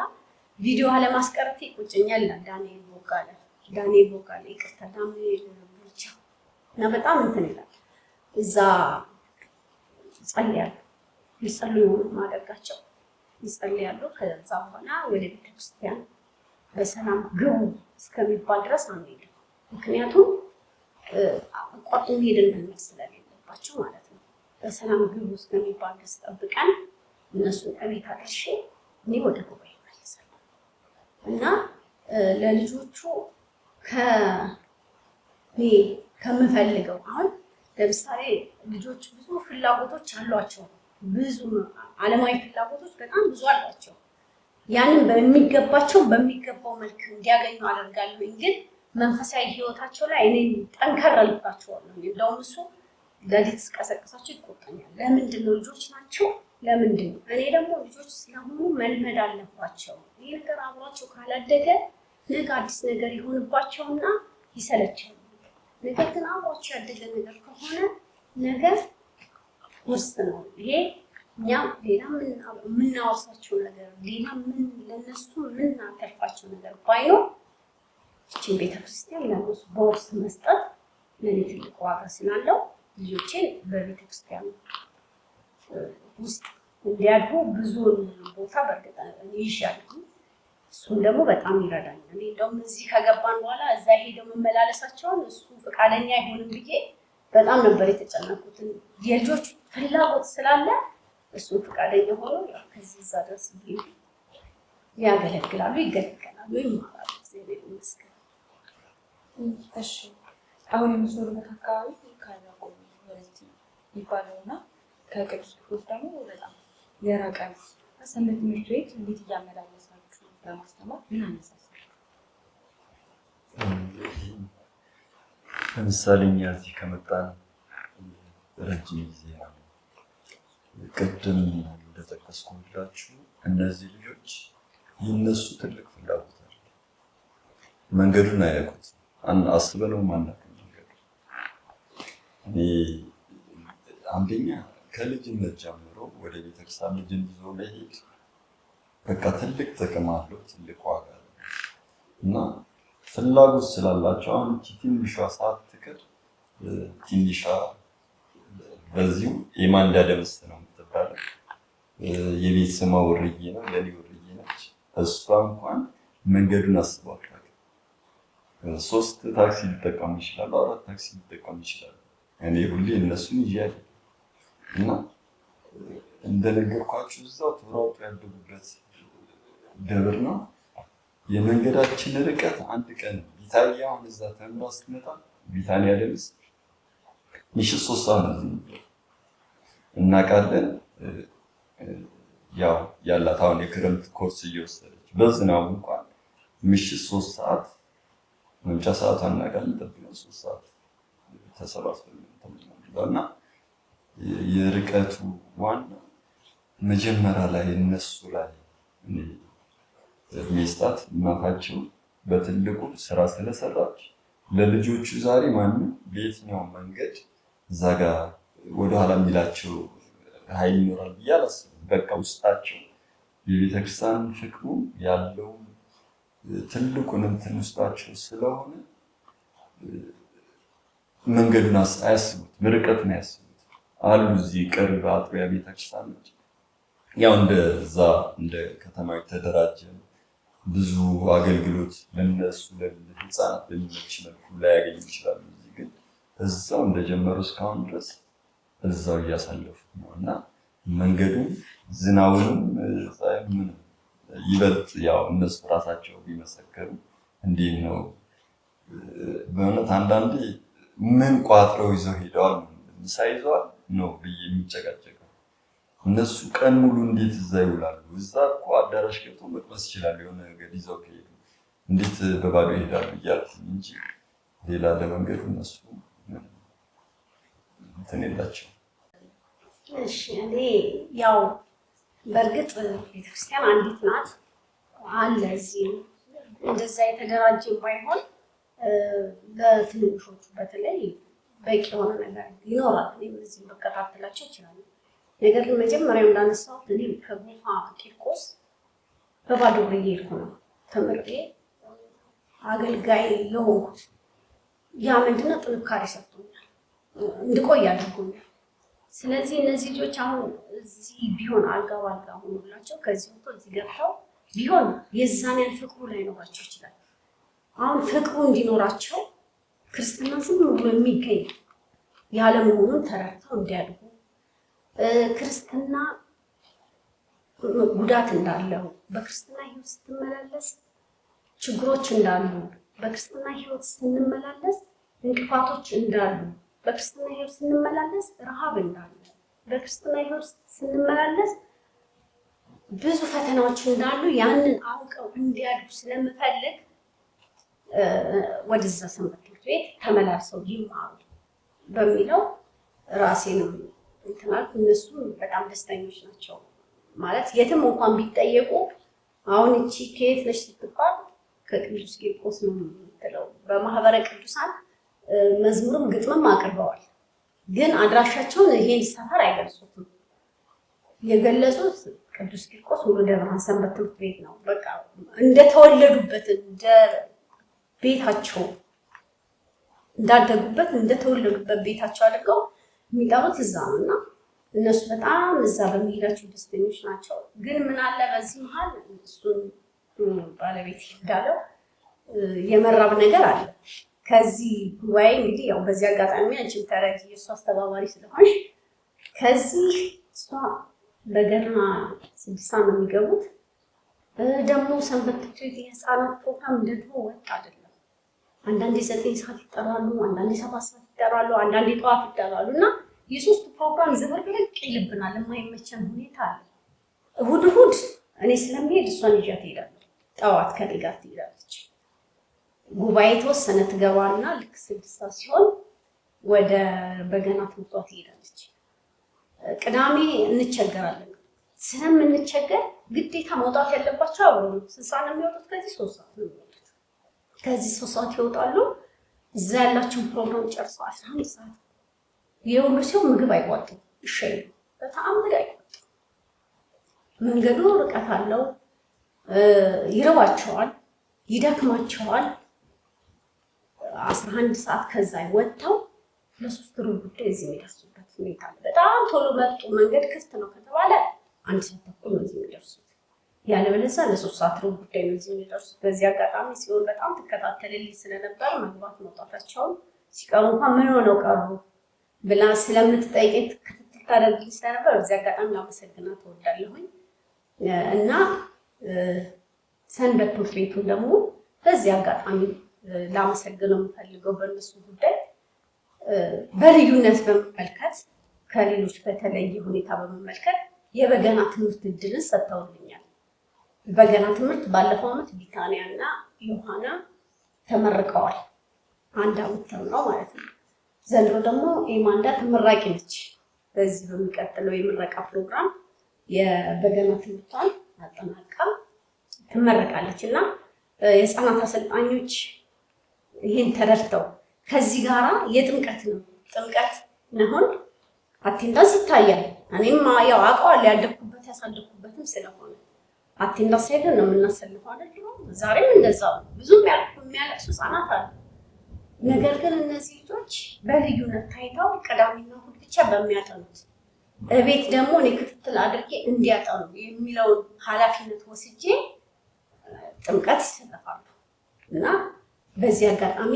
Speaker 2: ቪዲዮ አለማስቀረት ይቆጨኛል። ዳንኤል ቦጋለ ይቅርታ ዳንኤል ብቻ እና በጣም እንትን ይላል። እዛ ይጸልያሉ። ይጸልዩ ማደርጋቸው ይጸልያሉ። ከዛ በኋላ ወደ ቤተክርስቲያን በሰላም ግቡ እስከሚባል ድረስ አንሄድም። ምክንያቱም አቋርጠን ሄደን መሄድ ስለሌለባቸው ማለት ነው። በሰላም ግቡ እስከሚባል ድረስ ጠብቀን እነሱን ከቤት አድርሼ እኔ ወደ ጉባኤ እመለሳለሁ እና ለልጆቹ ከምፈልገው አሁን ለምሳሌ ልጆች ብዙ ፍላጎቶች አሏቸው። ብዙ ዓለማዊ ፍላጎቶች በጣም ብዙ አሏቸው። ያንን በሚገባው መልክ እንዲያገኙ አደርጋለሁ። ግን መንፈሳዊ ህይወታቸው ላይ እኔ ጠንከር እልባቸዋለሁ። እንደውም እሱ ለሊት ስቀሰቅሳቸው ይቆጣኛል። ለምንድን ነው ልጆች ናቸው? ለምንድን ነው? እኔ ደግሞ ልጆች ስለሆኑ መልመድ አለባቸው። ይህ ነገር አብሯቸው ካላደገ ነገ አዲስ ነገር ይሆንባቸውና ይሰለቻሉ። ነገር ግን አብሯቸው ያደገ ነገር ከሆነ ነገር ውስጥ ነው። ይሄ እኛ ሌላ የምናወርሳቸው ነገር ሌላ ለነሱ የምናተርፋቸው ነገር ባይኖር ይህችን ቤተክርስቲያን ለነሱ በውርስ መስጠት ለእኔ ትልቅ ዋጋ ስላለው ልጆቼን በቤተክርስቲያን ውስጥ እንዲያድጉ ብዙውን ቦታ በእርግጥ ይሻለሁ። እሱም ደግሞ በጣም ይረዳኛል። እኔ እንደውም እዚህ ከገባን በኋላ እዛ ሄደው መመላለሳቸውን እሱ ፈቃደኛ አይሆንም ብዬ በጣም ነበር የተጨነኩት። የልጆች ፍላጎት ስላለ እሱም ፈቃደኛ ሆኖ ከዚህ እዛ ድረስ ያገለግላሉ፣ ይገለገላሉ፣ ይማራሉ። እግዚአብሔር ይመስገን።
Speaker 4: እሺ አሁን የምትኖሩበት አካባቢ ካራቆ ዩኒቨርሲቲ ይባላልና ከቅዱስ ቂርቆስ ደግሞ በጣም የራቀ ነው። ሰንበት ትምህርት ቤት እንዴት እያመላለሳችሁ ለማስተማር ምን አነሳሳችሁ?
Speaker 1: ለምሳሌ እኛ እዚህ ከመጣን ረጅም ጊዜ ነው። ቅድም እንደጠቀስኩላችሁ እነዚህ ልጆች የነሱ ትልቅ ፍላጎት አለ። መንገዱን አያውቁት፣ አስበነውም አናውቅም መንገዱ። እኔ አንደኛ ከልጅነት ጀምሮ ወደ ቤተክርስቲያን ልጅን ይዞ መሄድ በቃ ትልቅ ጥቅም አለው፣ ትልቅ ዋጋ አለው እና ፍላጎት ስላላቸው አሁን ትንሿ ሳትቀር ትንሿ በዚሁ የማንዳ ደምስ ነው የምትባለው። የቤት ስሟ ውርዬ ነው፣ ለኔ ውርዬ ነች። እሷ እንኳን መንገዱን አስባታል። 3 ታክሲ ሊጠቀሙ ይችላሉ፣ 4 ታክሲ ሊጠቀሙ ይችላሉ። እኔ ሁሌ እነሱን ይያል እና እንደነገርኳችሁ እዛው ተወራውጡ ያደጉበት ደብር ነው። የመንገዳችን ርቀት አንድ ቀን ቢታንያ አሁን እዛ ተምራ ስትመጣ ቢታንያ ደምስ ምሽት 3 ሰዓት ነው እናውቃለን። ያው ያላት አሁን የክረምት ኮርስ እየወሰደች በዝናቡ እንኳን ምሽት 3 ሰዓት መምጫ ሰዓቷን እናውቃለን። ጠብቀን 3 ሰዓት ተሰባስበን እና የርቀቱ ዋና መጀመሪያ ላይ እነሱ ላይ ሚስታት እናታቸው በትልቁ ስራ ስለሰራች ለልጆቹ ዛሬ ማንም በየትኛው መንገድ እዛ ጋር ወደኋላ የሚላቸው ኃይል ይኖራል ብዬ አላስብም። በቃ ውስጣቸው የቤተክርስቲያን ፍቅሩ ያለው ትልቁን እንትን ውስጣቸው ስለሆነ መንገዱን አያስቡት፣ ርቀቱን አያስቡት አሉ። እዚህ ቅርብ አጥቢያ ቤተክርስቲያኖች ያው እንደዛ እንደ ከተማ የተደራጀ ብዙ አገልግሎት ለነሱ ለህፃናት በሚመች መልኩ ላያገኙ ይችላሉ። እዚህ ግን እዛው እንደጀመሩ እስካሁን ድረስ እዛው እያሳለፉ ነው እና መንገዱም ዝናቡንም ምንም ይበልጥ ያው እነሱ ራሳቸው ቢመሰከሩ እንዲህ ነው። በእውነት አንዳንዴ ምን ቋጥረው ይዘው ሄደዋል ምሳ ይዘዋል ነው ብዬ የሚጨቃጨቀው። እነሱ ቀን ሙሉ እንዴት እዛ ይውላሉ? እዛ እኮ አዳራሽ ገብቶ መቅመስ ይችላሉ። የሆነ ነገር ይዘው ከሄዱ እንዴት በባዶ ይሄዳሉ እያልኩኝ እንጂ ሌላ ለመንገዱ እነሱ እንትን የላቸው።
Speaker 2: እሺ እኔ ያው በእርግጥ ቤተክርስቲያን አንዲት ናት አለ እዚህ እንደዛ የተደራጀ ባይሆን ለትንሾቹ በተለይ በቂ የሆነ ነገር ይኖራል። እኔም እዚህ መከታተላቸው ይችላሉ። ነገር ግን መጀመሪያው እንዳነሳሁት እኔ ከጎፋ ቂርቆስ በባዶ እግሬ እየሄድኩ ነው ተምሬ አገልጋይ የሆንኩት። ያ ምንድነው ጥንካሬ ሰጥቶኛል፣ እንድቆይ አድርጎኛል። ስለዚህ እነዚህ ልጆች አሁን እዚህ ቢሆን አልጋ ባልጋ ሆኖላቸው ከዚህ ወጥቶ እዚህ ገብተው ቢሆን የዛን ያህል ፍቅሩ ላይኖራቸው ይችላል። አሁን ፍቅሩ እንዲኖራቸው ክርስትና ዝም ብሎ የሚገኝ ያለመሆኑን ተረድተው እንዲያድጉ ክርስትና ጉዳት እንዳለው በክርስትና ሕይወት ስትመላለስ ችግሮች እንዳሉ በክርስትና ሕይወት ስንመላለስ እንቅፋቶች እንዳሉ በክርስትና ሕይወት ስንመላለስ ረሃብ እንዳለ በክርስትና ሕይወት ስንመላለስ ብዙ ፈተናዎች እንዳሉ ያንን አውቀው እንዲያድጉ ስለምፈልግ ወደዛ ሰንበት ትምህርት ቤት ተመላልሰው ይማሩ በሚለው ራሴንም እንትናል። እነሱ በጣም ደስተኞች ናቸው። ማለት የትም እንኳን ቢጠየቁ አሁን እቺ ከየት ነሽ ስትባል ከቅዱስ ቂርቆስ ነው የምትለው። በማህበረ ቅዱሳን መዝሙርም ግጥምም አቅርበዋል። ግን አድራሻቸውን ይሄን ሰፈር አይገልጹትም። የገለጹት ቅዱስ ቂርቆስ ወልደ ብርሃን ሰንበት ትምህርት ቤት ነው። በቃ እንደተወለዱበት እንደ ቤታቸው እንዳደጉበት እንደተወለዱበት ቤታቸው አድርገው የሚጠሩት እዛ ነው እና እነሱ በጣም እዛ በሚሄዳቸው ደስተኞች ናቸው። ግን ምን አለ በዚህ መሀል እሱን ባለቤት እንዳለው የመራብ ነገር አለ። ከዚህ ጉባኤ እንግዲህ ያው በዚህ አጋጣሚ አንቺም ተረጂ የእሱ አስተባባሪ ስለሆንሽ ከዚህ እሷ በገና 6 ሰዓት ነው የሚገቡት። ደግሞ ሰንበት ትምህርት ቤት የህፃናት ፕሮግራም እንደድሮ ወጥ አይደለም። አንዳንዴ 9 ሰዓት ይጠራሉ፣ አንዳንዴ 7 ሰዓት ይጠራሉ፣ አንዳንዴ ጠዋት ይጠራሉ እና የሶስት ፕሮግራም ዝብርቅርቅ ይልብናል። የማይመቸን ሁኔታ አለ። እሑድ እኔ ስለሚሄድ እሷን ይዣት እሄዳለሁ። ጠዋት ከኔ ጋር ትሄዳለች። ጉባኤ ተወሰነ ትገባና ልክ 6 ሰዓት ሲሆን ወደ በገና ትምህርቷ ትሄዳለች። ቅዳሜ እንቸገራለን። ስለምንቸገር ግዴታ መውጣት ያለባቸው አብረው ነው። 6 ሰዓት ነው የሚወጡት፣ ከዚህ 3 ሰዓት ነው የሚወጡት። ከዚህ 3 ሰዓት ይወጣሉ። እዛ ያላቸውን ፕሮግራም ጨርሰው 11 ሰዓት የሁሉ ሰው ምግብ አይቋጥም። እሺ በተአምር አይቋጥም። መንገዱ ርቀት አለው። ይርባቸዋል፣ ይደክማቸዋል። 11 ሰዓት ከዛ ወጥተው ለሶስት ሩብ ጉዳይ እዚህ የሚደርሱበት ሁኔታ አለ። በጣም ቶሎ መጡ፣ መንገድ ክፍት ነው ከተባለ 1 ሰዓት ተኩል ነው እዚህ የሚደርሱት። ያለበለዚያ ለ3 ሰዓት ሩብ ጉዳይ ነው እዚህ የሚደርሱት። በዚህ አጋጣሚ ሲሆን በጣም ትከታተልልኝ ስለነበር መግባት መውጣታቸውን ሲቀሩ እንኳን ምን ሆነው ቀሩ ብላ ስለምትጠይቀኝ ክትትል ታደርግልኝ ስለነበር በዚህ አጋጣሚ ላመሰግናት እወዳለሁኝ። እና ሰንበት ትምህርት ቤቱን ደግሞ በዚህ አጋጣሚ ላመሰግነው የምፈልገው በእነሱ ጉዳይ በልዩነት በመመልከት ከሌሎች በተለየ ሁኔታ በመመልከት የበገና ትምህርት እድልን ሰጥተውልኛል። በገና ትምህርት ባለፈው ዓመት ቢታንያ እና ዮሐና ተመርቀዋል። 1 ዓመት ተምረው ማለት ነው። ዘንድሮ ደግሞ ኤማንዳ ተመራቂ ነች። በዚህ በሚቀጥለው የምረቃ ፕሮግራም የበገና ትምህርቷን አጠናቃ ትመረቃለች እና የህፃናት አሰልጣኞች ይህን ተረድተው ከዚህ ጋራ የጥምቀት ነው ጥምቀት ነሆን አቴንዳንስ ይታያል። እኔም ያው አውቀዋለሁ ያደኩበት ያሳደኩበትም ስለሆነ አቴንዳንስ ሳይሆን ነው የምናሰልፈው አይደል? ዛሬም እንደዛው ብዙ የሚያለቅሱ ህፃናት አሉ። ነገር ግን እነዚህ ልጆች በልዩነት ታይተው ቅዳሜና እሑድ ብቻ በሚያጠኑት እቤት ደግሞ እኔ ክትትል አድርጌ እንዲያጠኑ የሚለውን ኃላፊነት ወስጄ ጥምቀት ይሰለፋሉ እና በዚህ አጋጣሚ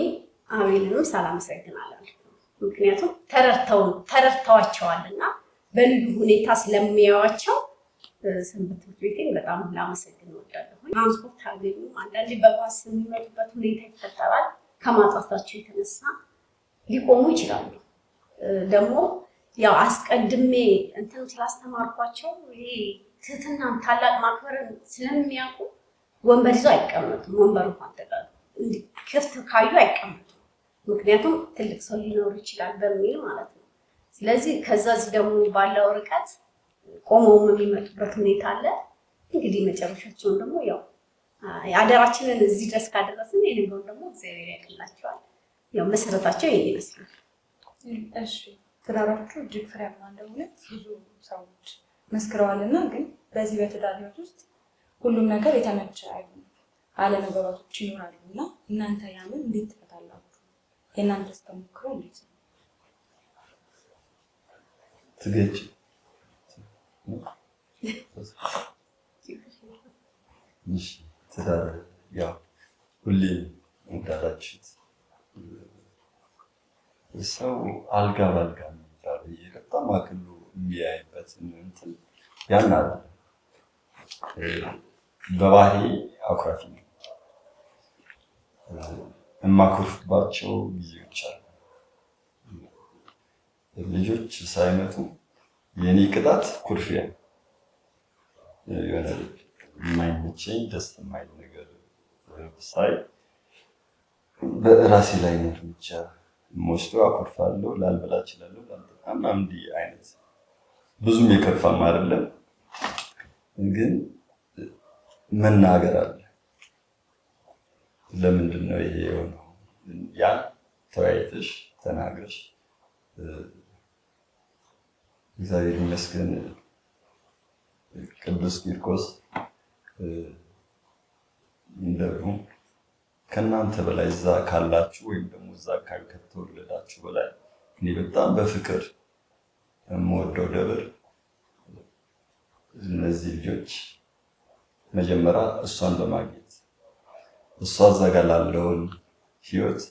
Speaker 2: አቤልንም ሳላመሰግን አላልኩም። ምክንያቱም ተረድተዋቸዋልና በልዩ ሁኔታ ስለሚያዩዋቸው ሰንበት ትምህርት ቤቴን በጣም ላመሰግን እወዳለሁ። ትራንስፖርት አገኙ አንዳንዴ በባስ የሚመጡበት ሁኔታ ይፈጠራል። ከማጣታቸው የተነሳ ሊቆሙ ይችላሉ። ደግሞ ያው አስቀድሜ እንትን ስላስተማርኳቸው ይሄ ትህትናን ታላቅ ማክበርን ስለሚያውቁ ወንበር ይዘው አይቀመጡም። ወንበር እንኳን እንዲህ ክፍት ካዩ አይቀመጡም። ምክንያቱም ትልቅ ሰው ሊኖር ይችላል በሚል ማለት ነው። ስለዚህ ከዛዚህ ደግሞ ባለው ርቀት ቆመውም የሚመጡበት ሁኔታ አለ። እንግዲህ መጨረሻቸውን ደግሞ ያው አደራችንን እዚህ ድረስ ካደረስን የነገውን ደግሞ እግዚአብሔር ያቅላቸዋል። ያው መሰረታቸው ይሄን ይመስላል።
Speaker 4: እሺ ትዳራችሁ እጅግ ፍሬያማ እንደሆነ ብዙ ሰዎች መስክረዋልና፣ ግን በዚህ በትዳር ህይወት ውስጥ ሁሉም ነገር የተመቸ አይሆንም፣ አለመግባባቶች ይኖራሉና እናንተ ያንን እንዴት ትፈታላችሁ? የእናንተስ ተሞክሮ እንዴት ነው?
Speaker 1: ትገጭ ትዳር ያው ሁሌ እንዳላችሁት ሰው አልጋ ባልጋ የሚባል በጣም አክሉ የሚያይበትን እንትን ያን አለ። በባህሪ አኩራፊ ነው። የማኮርፍባቸው ጊዜዎች አሉ። ልጆች ሳይመጡ የኔ ቅጣት ኩርፊያ የሆነ የማይመቸኝ ደስ የማይል ነገር ሳይ በራሴ ላይ ነው እርምጃ የምወስደው። አኮርፋለሁ፣ ላልበላ እችላለሁ፣ ላልጠጣም እንዲህ አይነት ብዙም የከፋም አይደለም፣ ግን መናገር አለ። ለምንድን ነው ይሄ የሆነው? ያን ተወያይተሽ ተናግረሽ እግዚአብሔር ይመስገን ቅዱስ ቂርቆስ እንደው ከእናንተ በላይ እዛ ካላችሁ ወይም ደግሞ እዛ አካባቢ ከተወለዳችሁ በላይ እኔ በጣም በፍቅር የምወደው ደብር እነዚህ ልጆች መጀመሪያ እሷን በማግኘት እሷ እዛ ጋር ላለውን ህይወት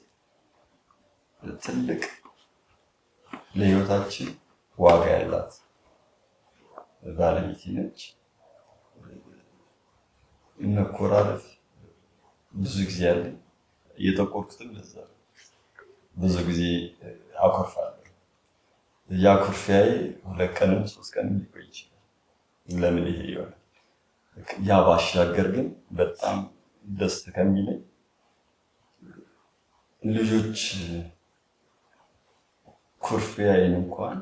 Speaker 1: ትልቅ ለህይወታችን ዋጋ ያላት ባለቤት ነች። መኮራረፍ ብዙ ጊዜ አለ። እየጠቆርኩትም ለዛ ብዙ ጊዜ አኮርፋለሁ። ያ ኩርፊያዬ 2 ቀንም 3 ቀንም ሊቆይ ይችላል። ለምን ይሄ ይሆናል? ያ ባሻገር ግን በጣም ደስ ከሚለኝ ልጆች ኩርፊያዬን እንኳን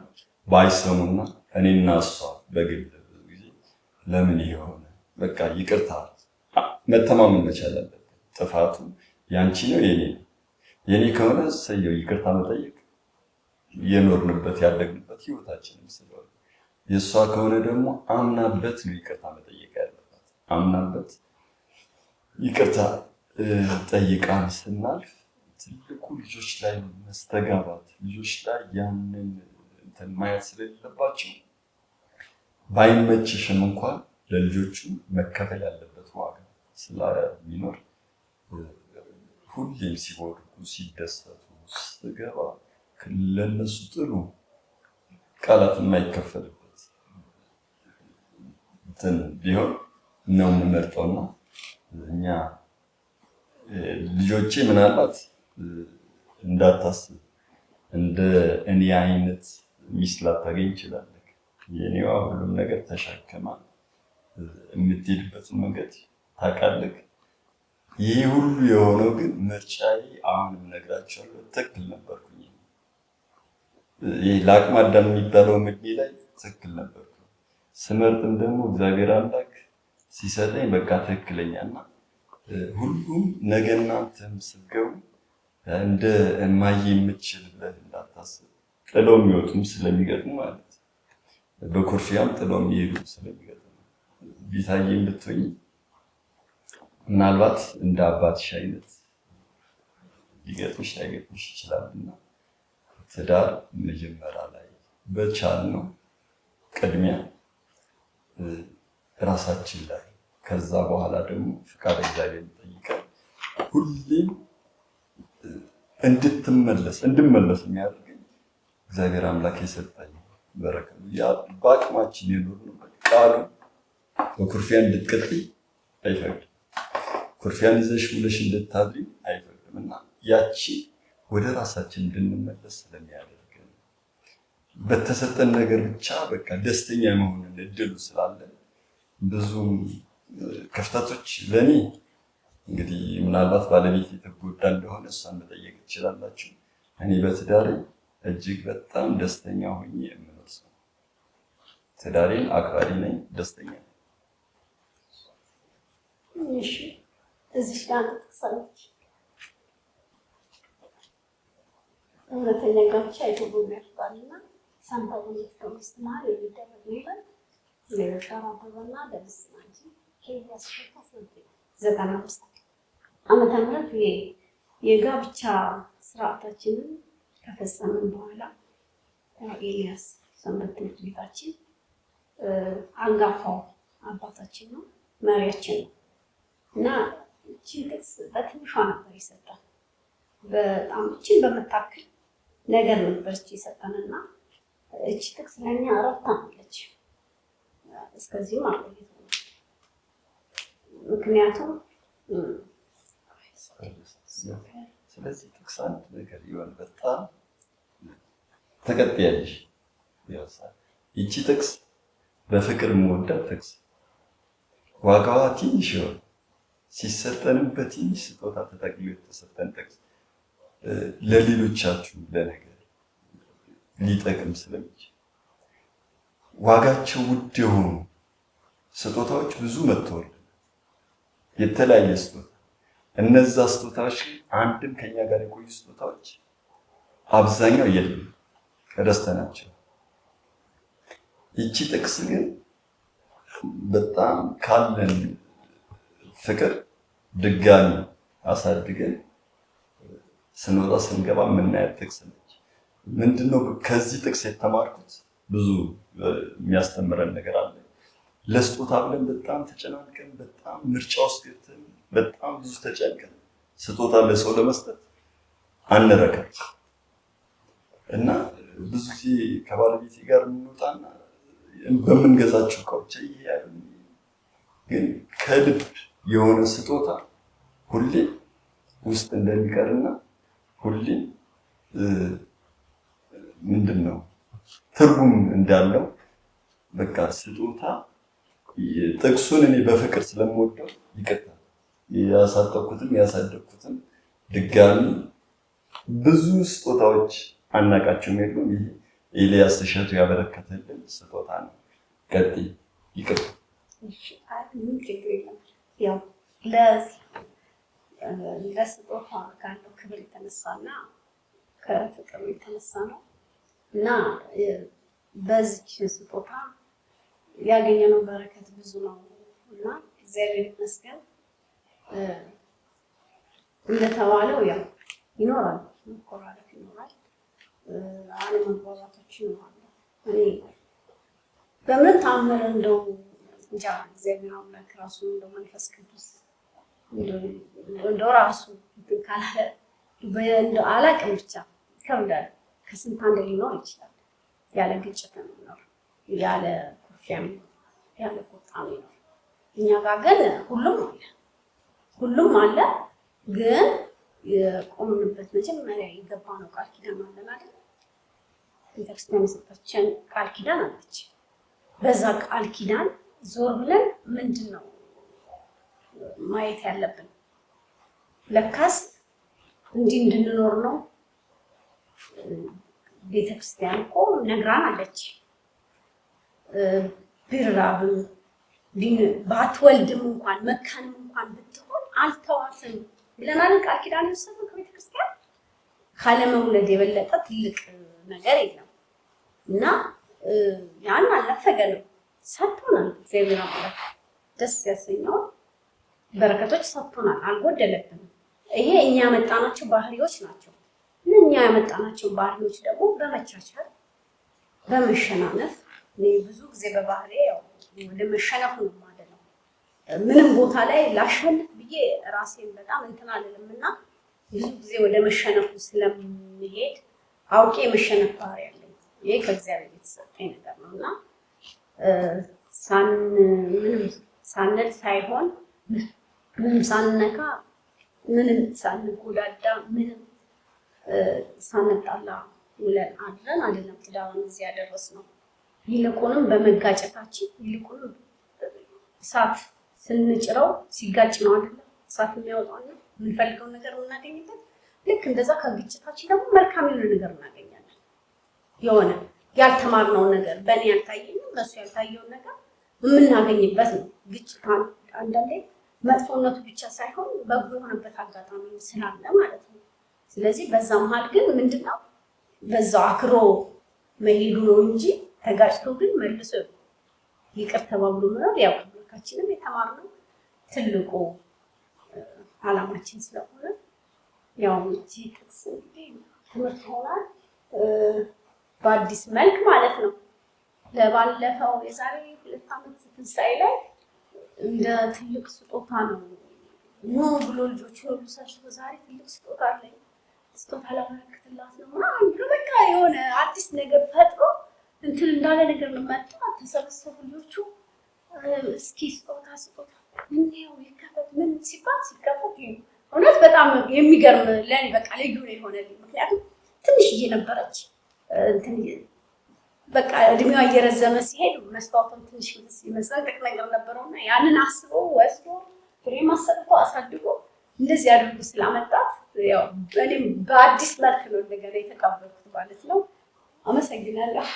Speaker 1: ባይሰሙና እኔና እሷ በግል ብዙ ጊዜ ለምን ይሆነ በቃ ይቅርታ መተማመን መቻል አለበት። ጥፋቱ ያንቺ ነው የኔ ከሆነ ሰየው ይቅርታ መጠየቅ የኖርንበት ያደግንበት ህይወታችንም ስለሆነ፣ የእሷ ከሆነ ደግሞ አምናበት ነው ይቅርታ መጠየቅ ያለባት። አምናበት ይቅርታ ጠይቃን ስናልፍ ትልቁ ልጆች ላይ መስተጋባት፣ ልጆች ላይ ያንን እንትን ማየት ስለሌለባቸው ባይመችሽም እንኳን ለልጆቹ መከፈል ያለበት ዋጋ ስለሚኖር ሁሌም ሲወድቁ ሲደሰቱ ስገባ ለነሱ ጥሩ ቃላት የማይከፈልበት እንትን ቢሆን ነው የምመርጠውና እኛ ልጆቼ ምናልባት እንዳታስብ እንደ እኔ አይነት ሚስት ላታገኝ ይችላል። የኔዋ ሁሉም ነገር ተሸክማ የምትሄድበትን መንገድ ታውቃለህ። ይህ ሁሉ የሆነው ግን ምርጫዬ አሁንም ነግራቸዋለሁ ትክክል ነበርኩኝ። ይህ ለአቅመ አዳም የሚባለው እድሜ ላይ ትክክል ነበርኩ። ስመርጥም ደግሞ እግዚአብሔር አምላክ ሲሰጠኝ በቃ ትክክለኛና ሁሉም ነገ እናንተም ስትገቡ እንደ እማዬ የምችል ብለህ እንዳታስብ። ጥለው የሚወጡም ስለሚገጥሙ ማለት በኩርፊያም ጥለው የሚሄዱ ስለሚገጥሙ ቢታዬም ብትሆኝ ምናልባት እንደ አባትሽ አይነት ሊገጥምሽ ላይገጥምሽ ይችላልና ትዳር መጀመሪያ ላይ በቻልነው ቅድሚያ ራሳችን ላይ ከዛ በኋላ ደግሞ ፍቃድ እግዚአብሔር ጠይቀን ሁሌም እንድመለስ የሚያደርገኝ እግዚአብሔር አምላክ የሰጠኝ በረከት ያ በአቅማችን የኖርነው ቃሉ በኩርፊያ እንድትቀጥይ አይፈቅድም። ኩርፊያን ይዘሽ ውለሽ እንድታድሪ አይፈቅድም እና ያቺ ወደ ራሳችን እንድንመለስ ስለሚያደርገን በተሰጠን ነገር ብቻ በቃ ደስተኛ የመሆንን እድሉ ስላለን ብዙም ክፍተቶች ለኔ እንግዲህ ምናልባት ባለቤት የተጎዳ እንደሆነ እሷን መጠየቅ ትችላላችሁ። እኔ በትዳሬ እጅግ በጣም ደስተኛ ሆኜ የምኖር ሰው፣ ትዳሬን አክባሪ ነኝ፣ ደስተኛ ነኝ።
Speaker 2: እሺ እዚህ ጋር ተሰለች እውነተኛ ጋብቻ የትርጉም ያስባልና ሳምባው የሚፈውስ ማለት የሚደረግ ነገር ለሻራ አበበና ደምስ ማለት ከያስ ሸፋስ ዘጠና አምስት ዓመተ ምህረት የጋብቻ ስርዓታችንን ከፈጸምን በኋላ ኤልያስ ሰንበት ትምህርት ቤታችን አንጋፋው አባታችን ነው፣ መሪያችን ነው እና እቺን ጥቅስ በትንሿ ነበር ይሰጣል። በጣም እቺን በመታከል ነገር ነበር እቺ ይሰጣልና እቺ ጥቅስ ለኛ አረፍታ አለች። እስከዚህ ማለት ነው። ምክንያቱም
Speaker 1: ስለዚህ ጥቅስ አንድ ነገር ይሆን በጣም ተቀጥያለሽ ይወሳል። ይቺ ጥቅስ በፍቅር የምወዳት ጥቅስ ዋጋዋ ትንሽ ይሆን ሲሰጠንም በትንሽ ስጦታ ተጠቅሎ የተሰጠን ጥቅስ ለሌሎቻችሁ ለነገር ሊጠቅም ስለሚችል ዋጋቸው ውድ የሆኑ ስጦታዎች ብዙ መጥተዋል። የተለያየ ስጦታ እነዛ ስጦታዎች አንድም ከኛ ጋር የቆዩ ስጦታዎች አብዛኛው የለም ረስተናቸው። ይቺ ጥቅስ ግን በጣም ካለን ፍቅር ድጋሚ አሳድገን ስንወጣ ስንገባ የምናያት ጥቅስ ነች። ምንድነው ከዚህ ጥቅስ የተማርኩት? ብዙ የሚያስተምረን ነገር አለ። ለስጦታ ብለን በጣም ተጨናንቀን በጣም ምርጫ ውስጥ ገብተን በጣም ብዙ ተጨንቀን ስጦታ ለሰው ለመስጠት አንረካም እና ብዙ ጊዜ ከባለቤቴ ጋር የምንወጣና በምንገዛቸው እቃዎች ግን ከልብ የሆነ ስጦታ ሁሌ ውስጥ እንደሚቀርና ሁሌ ምንድነው ትርጉም እንዳለው በቃ ስጦታ ጥቅሱን እኔ በፍቅር ስለምወደው ይቀጥላል። ያሳደኩትም ያሳደኩትም ድጋሚ ብዙ ስጦታዎች አናቃቸውም የሉም። ይሄ ኤልያስ እሸቱ ያበረከተልን ስጦታ ነው። ቀጥይ ይቀጥል።
Speaker 2: እሺ ምን ችግር የለም። ያው ለስጦታ ካለው ክብር የተነሳና ከፍቅር የተነሳ ነው እና በዚች ስጦታ ያገኘነው በረከት ብዙ ነው እና እግዚአብሔር ይመስገን። እንደተባለው ያው ይኖራል፣ መቆራረጥ ይኖራል፣ አለመግባባቶች ይኖራሉ። እኔ በምን ታምር እንደው እንጃ እግዚአብሔር አምላክ ራሱ እንደው መንፈስ ቅዱስ እንደው ራሱ ካላለ እንደው አላውቅም ብቻ ይከብዳል። ከስንት አንድ ሊኖር ይችላል። ያለ ግጭት ነው፣ ያለ ኩርፊያም፣ ያለ ቁጣም ነው። እኛ ጋር ግን ሁሉም አለ። ግን የቆምንበት መጀመሪያ የገባነው ቃል ኪዳን አለን አይደል? ቤተክርስቲያን የሰጠችን ቃል ኪዳን አለች። በዛ ቃል ኪዳን ዞር ብለን ምንድን ነው ማየት ያለብን? ለካስ እንዲህ እንድንኖር ነው ቤተክርስቲያን እኮ ነግራን አለች። ቢራብም ባትወልድም እንኳን መካንም እንኳን ብትሆን አልተዋትም ብለናል። ቃል ኪዳን የወሰድነው ከቤተክርስቲያን ካለመውለድ የበለጠ ትልቅ ነገር የለም እና ያን አልነፈገንም፣ ሰጥቶናል። እግዚአብሔር አምላክ ደስ ያሰኘው በረከቶች ሰጥቶናል፣ አልጎደለብንም። ይሄ እኛ ያመጣናቸው ባህሪዎች ናቸው። እኛ ያመጣናቸው ባህሪዎች ደግሞ በመቻቻል በመሸናነፍ እኔ ብዙ ጊዜ በባህሪ ያው ወደ መሸነፍ ነው ማለት ነው። ምንም ቦታ ላይ ላሸንፍ ብዬ ራሴን በጣም እንትን አልልም እና ብዙ ጊዜ ወደ መሸነፉ ስለምሄድ አውቄ የመሸነፍ ባህሪ ያለኝ ይሄ ከእግዚአብሔር የተሰጠኝ ነገር ነው እና ምንም ሳንል ሳይሆን ምንም ሳንነካ ምንም ሳንጎዳዳ ምንም ሳንጣላ ውለን አድረን አይደለም ትዳሩን እዚህ ያደረስነው። ይልቁንም በመጋጨታችን ይልቁንም እሳት ስንጭረው ሲጋጭ ነው አይደለም እሳት የሚያወጣውና የምንፈልገውን ነገር የምናገኝበት። ልክ እንደዛ ከግጭታችን ደግሞ መልካም የሆነ ነገር እናገኛለን። የሆነ ያልተማርነውን ነገር በእኔ ያልታየኝም በእሱ ያልታየውን ነገር የምናገኝበት ነው። ግጭት አንዳንዴ መጥፎነቱ ብቻ ሳይሆን በጎ የሆነበት አጋጣሚ ስላለ ማለት ነው። ስለዚህ በዛ መሀል ግን ምንድነው በዛው አክሮ መሄዱ ነው እንጂ ተጋጭቶ ግን መልሶ ይቅር ተባብሎ መኖር ያው ከአምላካችንም የተማርነው ትልቁ ዓላማችን ስለሆነ ያው እቺ ጥቅስ ትምህርት ሆናል በአዲስ መልክ ማለት ነው። ለባለፈው የዛሬ 2 ዓመት ትንሣኤ ላይ እንደ ትልቅ ስጦታ ነው ኑ ብሎ ልጆች ሁሉ ሰብስቦ ዛሬ ትልቅ ስጦታ አለኝ ስጦታ ላበረክትላት ነው ምናምን ብሎ በቃ የሆነ አዲስ ነገር ፈጥሮ እንትን እንዳለ ነገር ነው መጣ። ተሰበሰቡ ልጆቹ እስኪ ስጦታ እንየው ይከፈት ምን ሲባል ሲከፈት እውነት በጣም የሚገርም ለኔ በቃ ልዩ ነው የሆነልኝ። ምክንያቱም ትንሽዬ ነበረች እንትን በቃ እድሜዋ እየረዘመ ሲሄድ መስታወቱን ትንሽ ይመስላል ነገር ነበረውና ያንን አስቦ ወስዶ ፍሬ ማሰጥቶ አሳድጎ እንደዚህ አድርጎ ስላመጣት ያው እኔም በአዲስ መልክ ነው እንደገና የተቀበልኩት ማለት ነው። አመሰግናለሁ።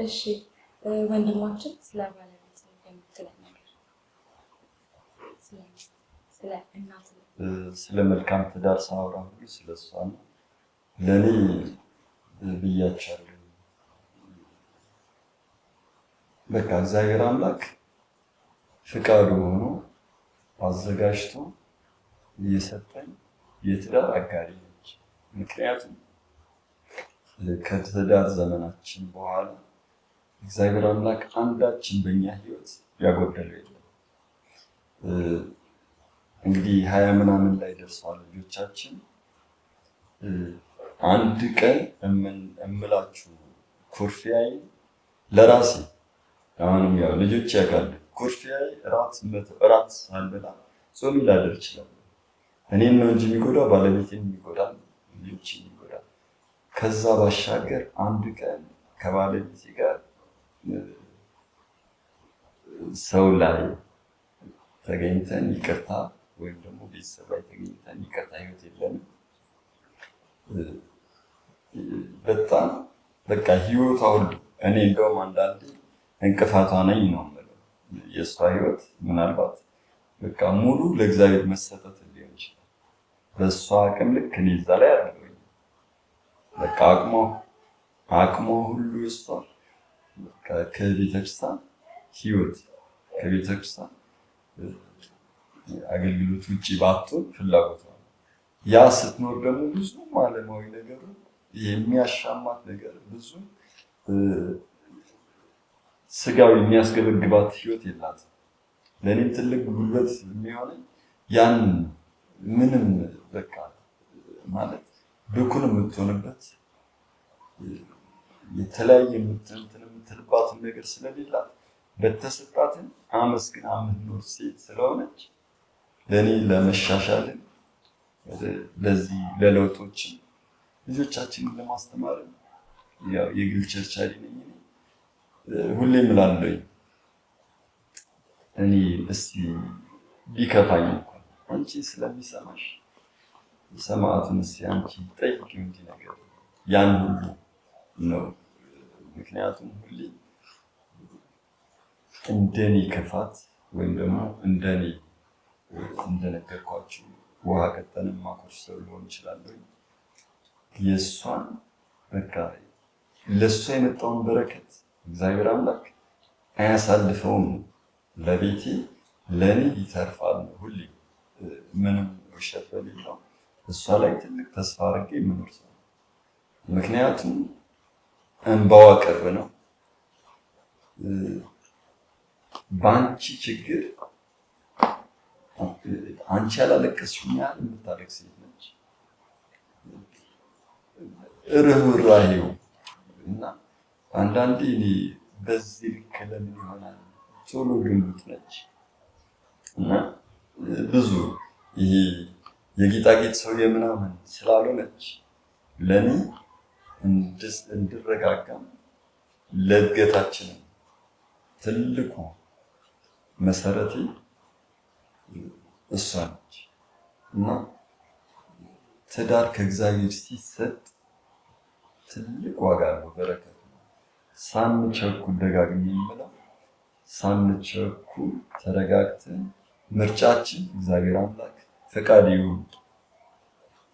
Speaker 4: እሺ ወንድማችን ስለ ባለቤት የምትለን ነገር ስለ እናት
Speaker 1: ስለ መልካም ትዳር ሳወራ ሁሉ ስለሷ ነው። ለኔ ብያቻለሁ። በቃ እግዚአብሔር አምላክ ፍቃዱ ሆኖ አዘጋጅቶ እየሰጠኝ የትዳር አጋሪ ነች። ምክንያቱም ከትዳር ዘመናችን በኋላ እግዚአብሔር አምላክ አንዳችን በእኛ ህይወት ያጎደለው የለም። እንግዲህ 20 ምናምን ላይ ደርሰዋል ልጆቻችን። አንድ ቀን እምላችሁ ኩርፊያዬ ለራሴ አሁንም ያው ልጆች ያውቃሉ። ኩርፊያዬ እራት ሳልበላ ጾም ላድር ይችላል። እኔን ነው እንጂ የሚጎዳው ባለቤቴን የሚጎዳል፣ ልጆችን የሚጎዳል። ከዛ ባሻገር አንድ ቀን ከባለቤቴ ጋር ሰው ላይ ተገኝተን ይቅርታ ወይም ደግሞ ቤተሰብ ላይ ተገኝተን ይቅርታ ህይወት የለንም። በጣም በቃ ህይወቷ ሁሉ እኔ እንደውም አንዳንዴ እንቅፋቷ ነኝ ነው የምለው። የእሷ ህይወት ምናልባት በቃ ሙሉ ለእግዚአብሔር መሰጠት ሊሆን ይችላል። በእሷ አቅም ልክ እኔ እዛ ላይ አደረገኝ። በቃ አቅሟ ሁሉ እሷ ከቤተክርስቲያን ህይወት ከቤተክርስቲያን አገልግሎት ውጭ ባትሆን ፍላጎቷ ነው። ያ ስትኖር ደግሞ ብዙ ዓለማዊ ነገሩ የሚያሻማት ነገር ብዙ ስጋዊ የሚያስገበግባት ህይወት የላትም። ለእኔም ትልቅ ጉልበት የሚሆነኝ ያን ምንም በቃ ማለት ብኩን የምትሆንበት የተለያየ የምትልባትን ነገር ስለሌላት በተሰጣትን አመስግና የምትኖር ሴት ስለሆነች ለእኔ ለመሻሻልን ለዚህ ለለውጦችን ልጆቻችንን ለማስተማር ያው የግል ቸርቻሪ ነኝ። ሁሌም እላለሁኝ እኔ እስቲ ቢከፋኝ እንኳን አንቺ ስለሚሰማሽ ሰማዕቱን እስቲ አንቺ ጠይቂው እንጂ ነገር ያን ሁሉ ነው። ምክንያቱም ሁሌ እንደኔ ክፋት ወይም ደግሞ እንደኔ እንደነገርኳችሁ ውሃ ቀጠን ማኮርፍ ሰው ሊሆን ይችላል። የእሷን በቃ ለእሷ የመጣውን በረከት እግዚአብሔር አምላክ አያሳልፈውም። ለቤቴ ለእኔ ይተርፋል። ሁሌ ምንም ውሸት በሌለው እሷ ላይ ትልቅ ተስፋ አድርጌ የምኖር ሰው። ምክንያቱም እንባዋ ቅርብ ነው። በአንቺ ችግር አንቺ ያላለቀስሽኝ ያህል የምታለቅስ ሴት ነች። ርህራሄው እና አንዳንዴ እኔ በዚህ ልክ ለምን ይሆናል ቶሎ ግንቡት ነች እና ብዙ ይሄ የጌጣጌጥ ሰው የምናምን ስላልሆነች ለኔ እንድረጋጋም ለእድገታችን ትልቁ መሰረቴ እሷ ነች እና ትዳር ከእግዚአብሔር ሲሰጥ ትልቅ ዋጋ አለው፣ በረከት ነው። ሳንቸኩል ደጋግሜ የምለው ሳንቸኩል ተረጋግተን ምርጫችን እግዚአብሔር አምላክ ፈቃድ ይሁን።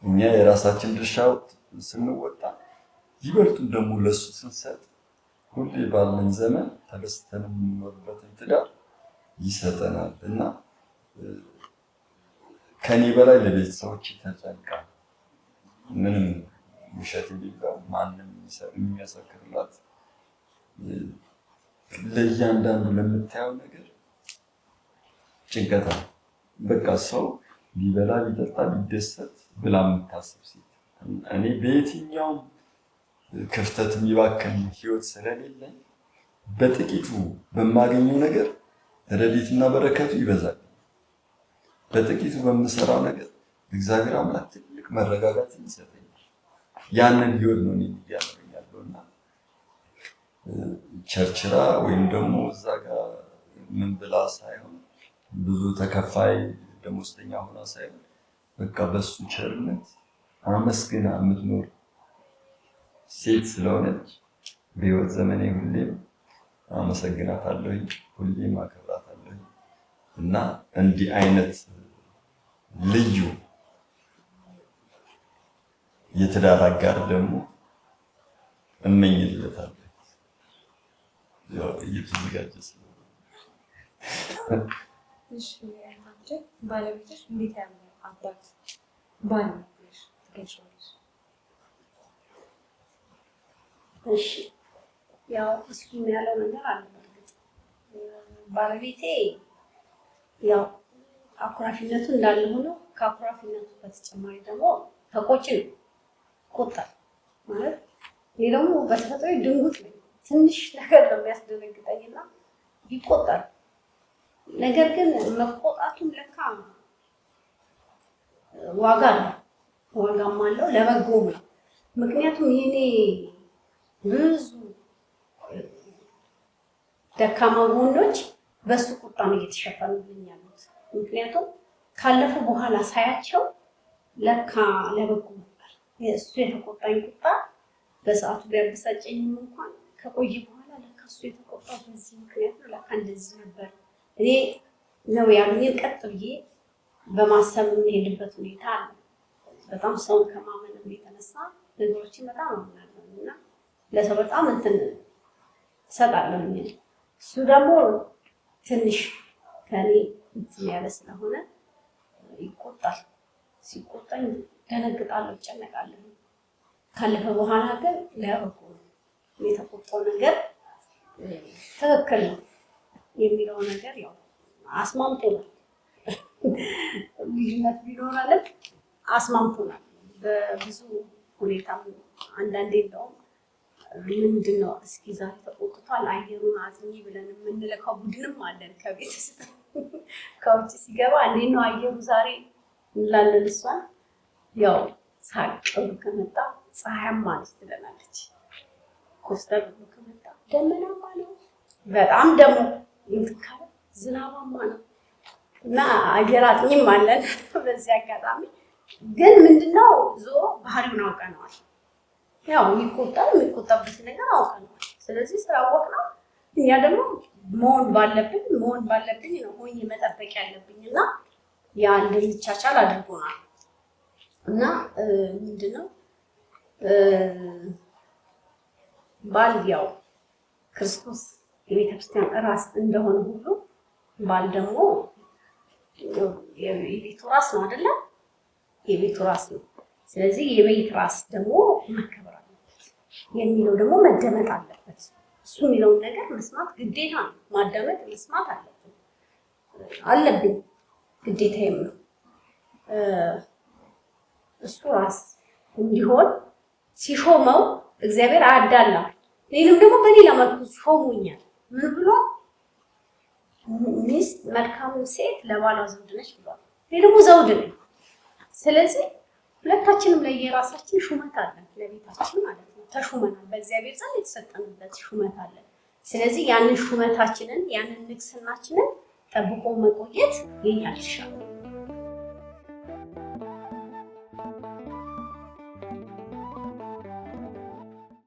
Speaker 1: እኛ የራሳችን ድርሻ ስንወጣ ይበልጡን ደግሞ ለሱ ስንሰጥ ሁሌ ባለን ዘመን ተደስተን የምንኖርበትን ትዳር ይሰጠናል እና ከኔ በላይ ለቤተሰቦች ተጨንቃል። ምንም ውሸት የሌለው ማንም የሚመሰክርላት ለእያንዳንዱ ለምታየው ነገር ጭንቀት ነው። በቃ ሰው ሊበላ ሊጠጣ ሊደሰት ብላ የምታስብ ሴት እኔ በየትኛውም ክፍተት የሚባከን ህይወት ስለሌለኝ በጥቂቱ በማገኘው ነገር ረድኤትና በረከቱ ይበዛል። በጥቂቱ በምሰራው ነገር እግዚአብሔር አምላክ ትልቅ መረጋጋትን ይሰጠኛል። ያንን ህይወት ነው እኔ ያለውና ቸርችራ ወይም ደግሞ እዛ ጋር ምን ብላ ሳይሆን ብዙ ተከፋይ ደሞዝተኛ ሆና ሳይሆን በቃ በሱ ቸርነት አመስግና የምትኖር ሴት ስለሆነች በህይወት ዘመኔ ሁሌም አመሰግናታለሁ፣ ሁሌም አከብራታለሁ እና እንዲህ አይነት ልዩ የትዳር አጋር ደግሞ እመኝለታለሁ። ያው እየተዘጋጀ ስለሆነ
Speaker 4: እሺ ባለቤትሽ እንዴት ያለ አባት ባል ነው ብለሽ ትገልጪዋለሽ?
Speaker 2: እሺ ያው እሱ ያለው ነገር አለ። ባለቤቴ ያው አኩራፊነቱ እንዳለ ሆኖ ከአኩራፊነቱ በተጨማሪ ደግሞ ተቆጪ ነው። ይቆጣል ማለት ይሄ ደግሞ በተፈጥሮ ድንጉጥ ነው። ትንሽ ነገር ነው የሚያስደነግጠኝና ይቆጣል። ነገር ግን መቆጣቱም ለካ ዋጋ ነው፣ ዋጋም አለው፣ ለበጎም ነው። ምክንያቱም የኔ ብዙ ደካማ ጎኖች በሱ ቁጣ ነው እየተሸፈኑልኝ ያሉት። ምክንያቱም ካለፉ በኋላ ሳያቸው ለካ ለበጎ ነበር። እሱ የተቆጣኝ ቁጣ በሰዓቱ ቢያበሳጨኝም እንኳን ከቆየ በኋላ ለካ እሱ የተቆጣው በዚህ ምክንያት ነው፣ ለካ እንደዚህ ነበር እኔ ነው ያሉኝን ቀጥ ብዬ በማሰብ የምሄድበት ሁኔታ አለ። በጣም ሰውን ከማመንም የተነሳ ነገሮችን በጣም አምናለሁ እና ለሰው በጣም እንትን እሰጣለሁ። እሱ ደግሞ ትንሽ ከኔ እንትን ያለ ስለሆነ ይቆጣል። ሲቆጣኝ ደነግጣለሁ፣ እጨነቃለሁ። ካለፈ በኋላ ግን ለበጎ ነው። የተቆጣው ነገር ትክክል ነው የሚለው ነገር ያው አስማምቶናል። ልዩነት ቢኖረንም አስማምቶናል በብዙ ሁኔታ። አንዳንዴ እንደውም ምንድን ነው እስኪ ዛሬ ተቆጥቷል አየሩን አዝኚ ብለን የምንልከው ቡድንም አለን። ከቤተሰብ ከውጭ ሲገባ እንዴት ነው አየሩ ዛሬ እንላለን። እሷን ያው ሳቅ ብሎ ከመጣ ፀሐያማ ነች ትለናለች። ኮስተር ብሎ ከመጣ ደመናማ ነው፣ በጣም ደግሞ ይንትካለ ዝናባማ ነው እና አየር አጥኚም አለን። በዚህ አጋጣሚ ግን ምንድነው ዞሮ ባህሪውን አውቀነዋል። ያው የሚቆጣበት ነገር አውቀነዋል። ስለዚህ ስላወቅነው እኛ ደግሞ መሆን ባለብኝ ነው ሆኜ መጠበቅ ያለብኝ እና ያ እንድንቻቻል አድርጎናል። እና ምንድነው ባል ያው ክርስቶስ የቤተክርስቲያን ራስ እንደሆነ ሁሉ ባል ደግሞ የቤቱ ራስ ነው አይደለም? የቤቱ ራስ ነው። ስለዚህ የቤት ራስ ደግሞ መከበር አለበት የሚለው ደግሞ መደመጥ አለበት። እሱ የሚለውን ነገር መስማት ግዴታ ነው። ማዳመጥ መስማት አለብኝ፣ ግዴታዬም ነው። እሱ ራስ እንዲሆን ሲሾመው እግዚአብሔር አዳላ እኔንም ደግሞ በሌላ መልኩ ሾሙኛል። ምን ብሎ ሚስት መልካም ሴት ለባሏ ዘውድ ነች ብሏል። እኔ ደግሞ ዘውድ ነኝ። ስለዚህ ሁለታችንም ለየራሳችን ሹመት አለን ለቤታችን ማለት ነው። ተሹመናል። በእግዚአብሔር ዘንድ የተሰጠንበት ሹመት አለን። ስለዚህ ያንን ሹመታችንን ያንን ንግስናችንን ጠብቆ መቆየት የኛ ድርሻ ነው።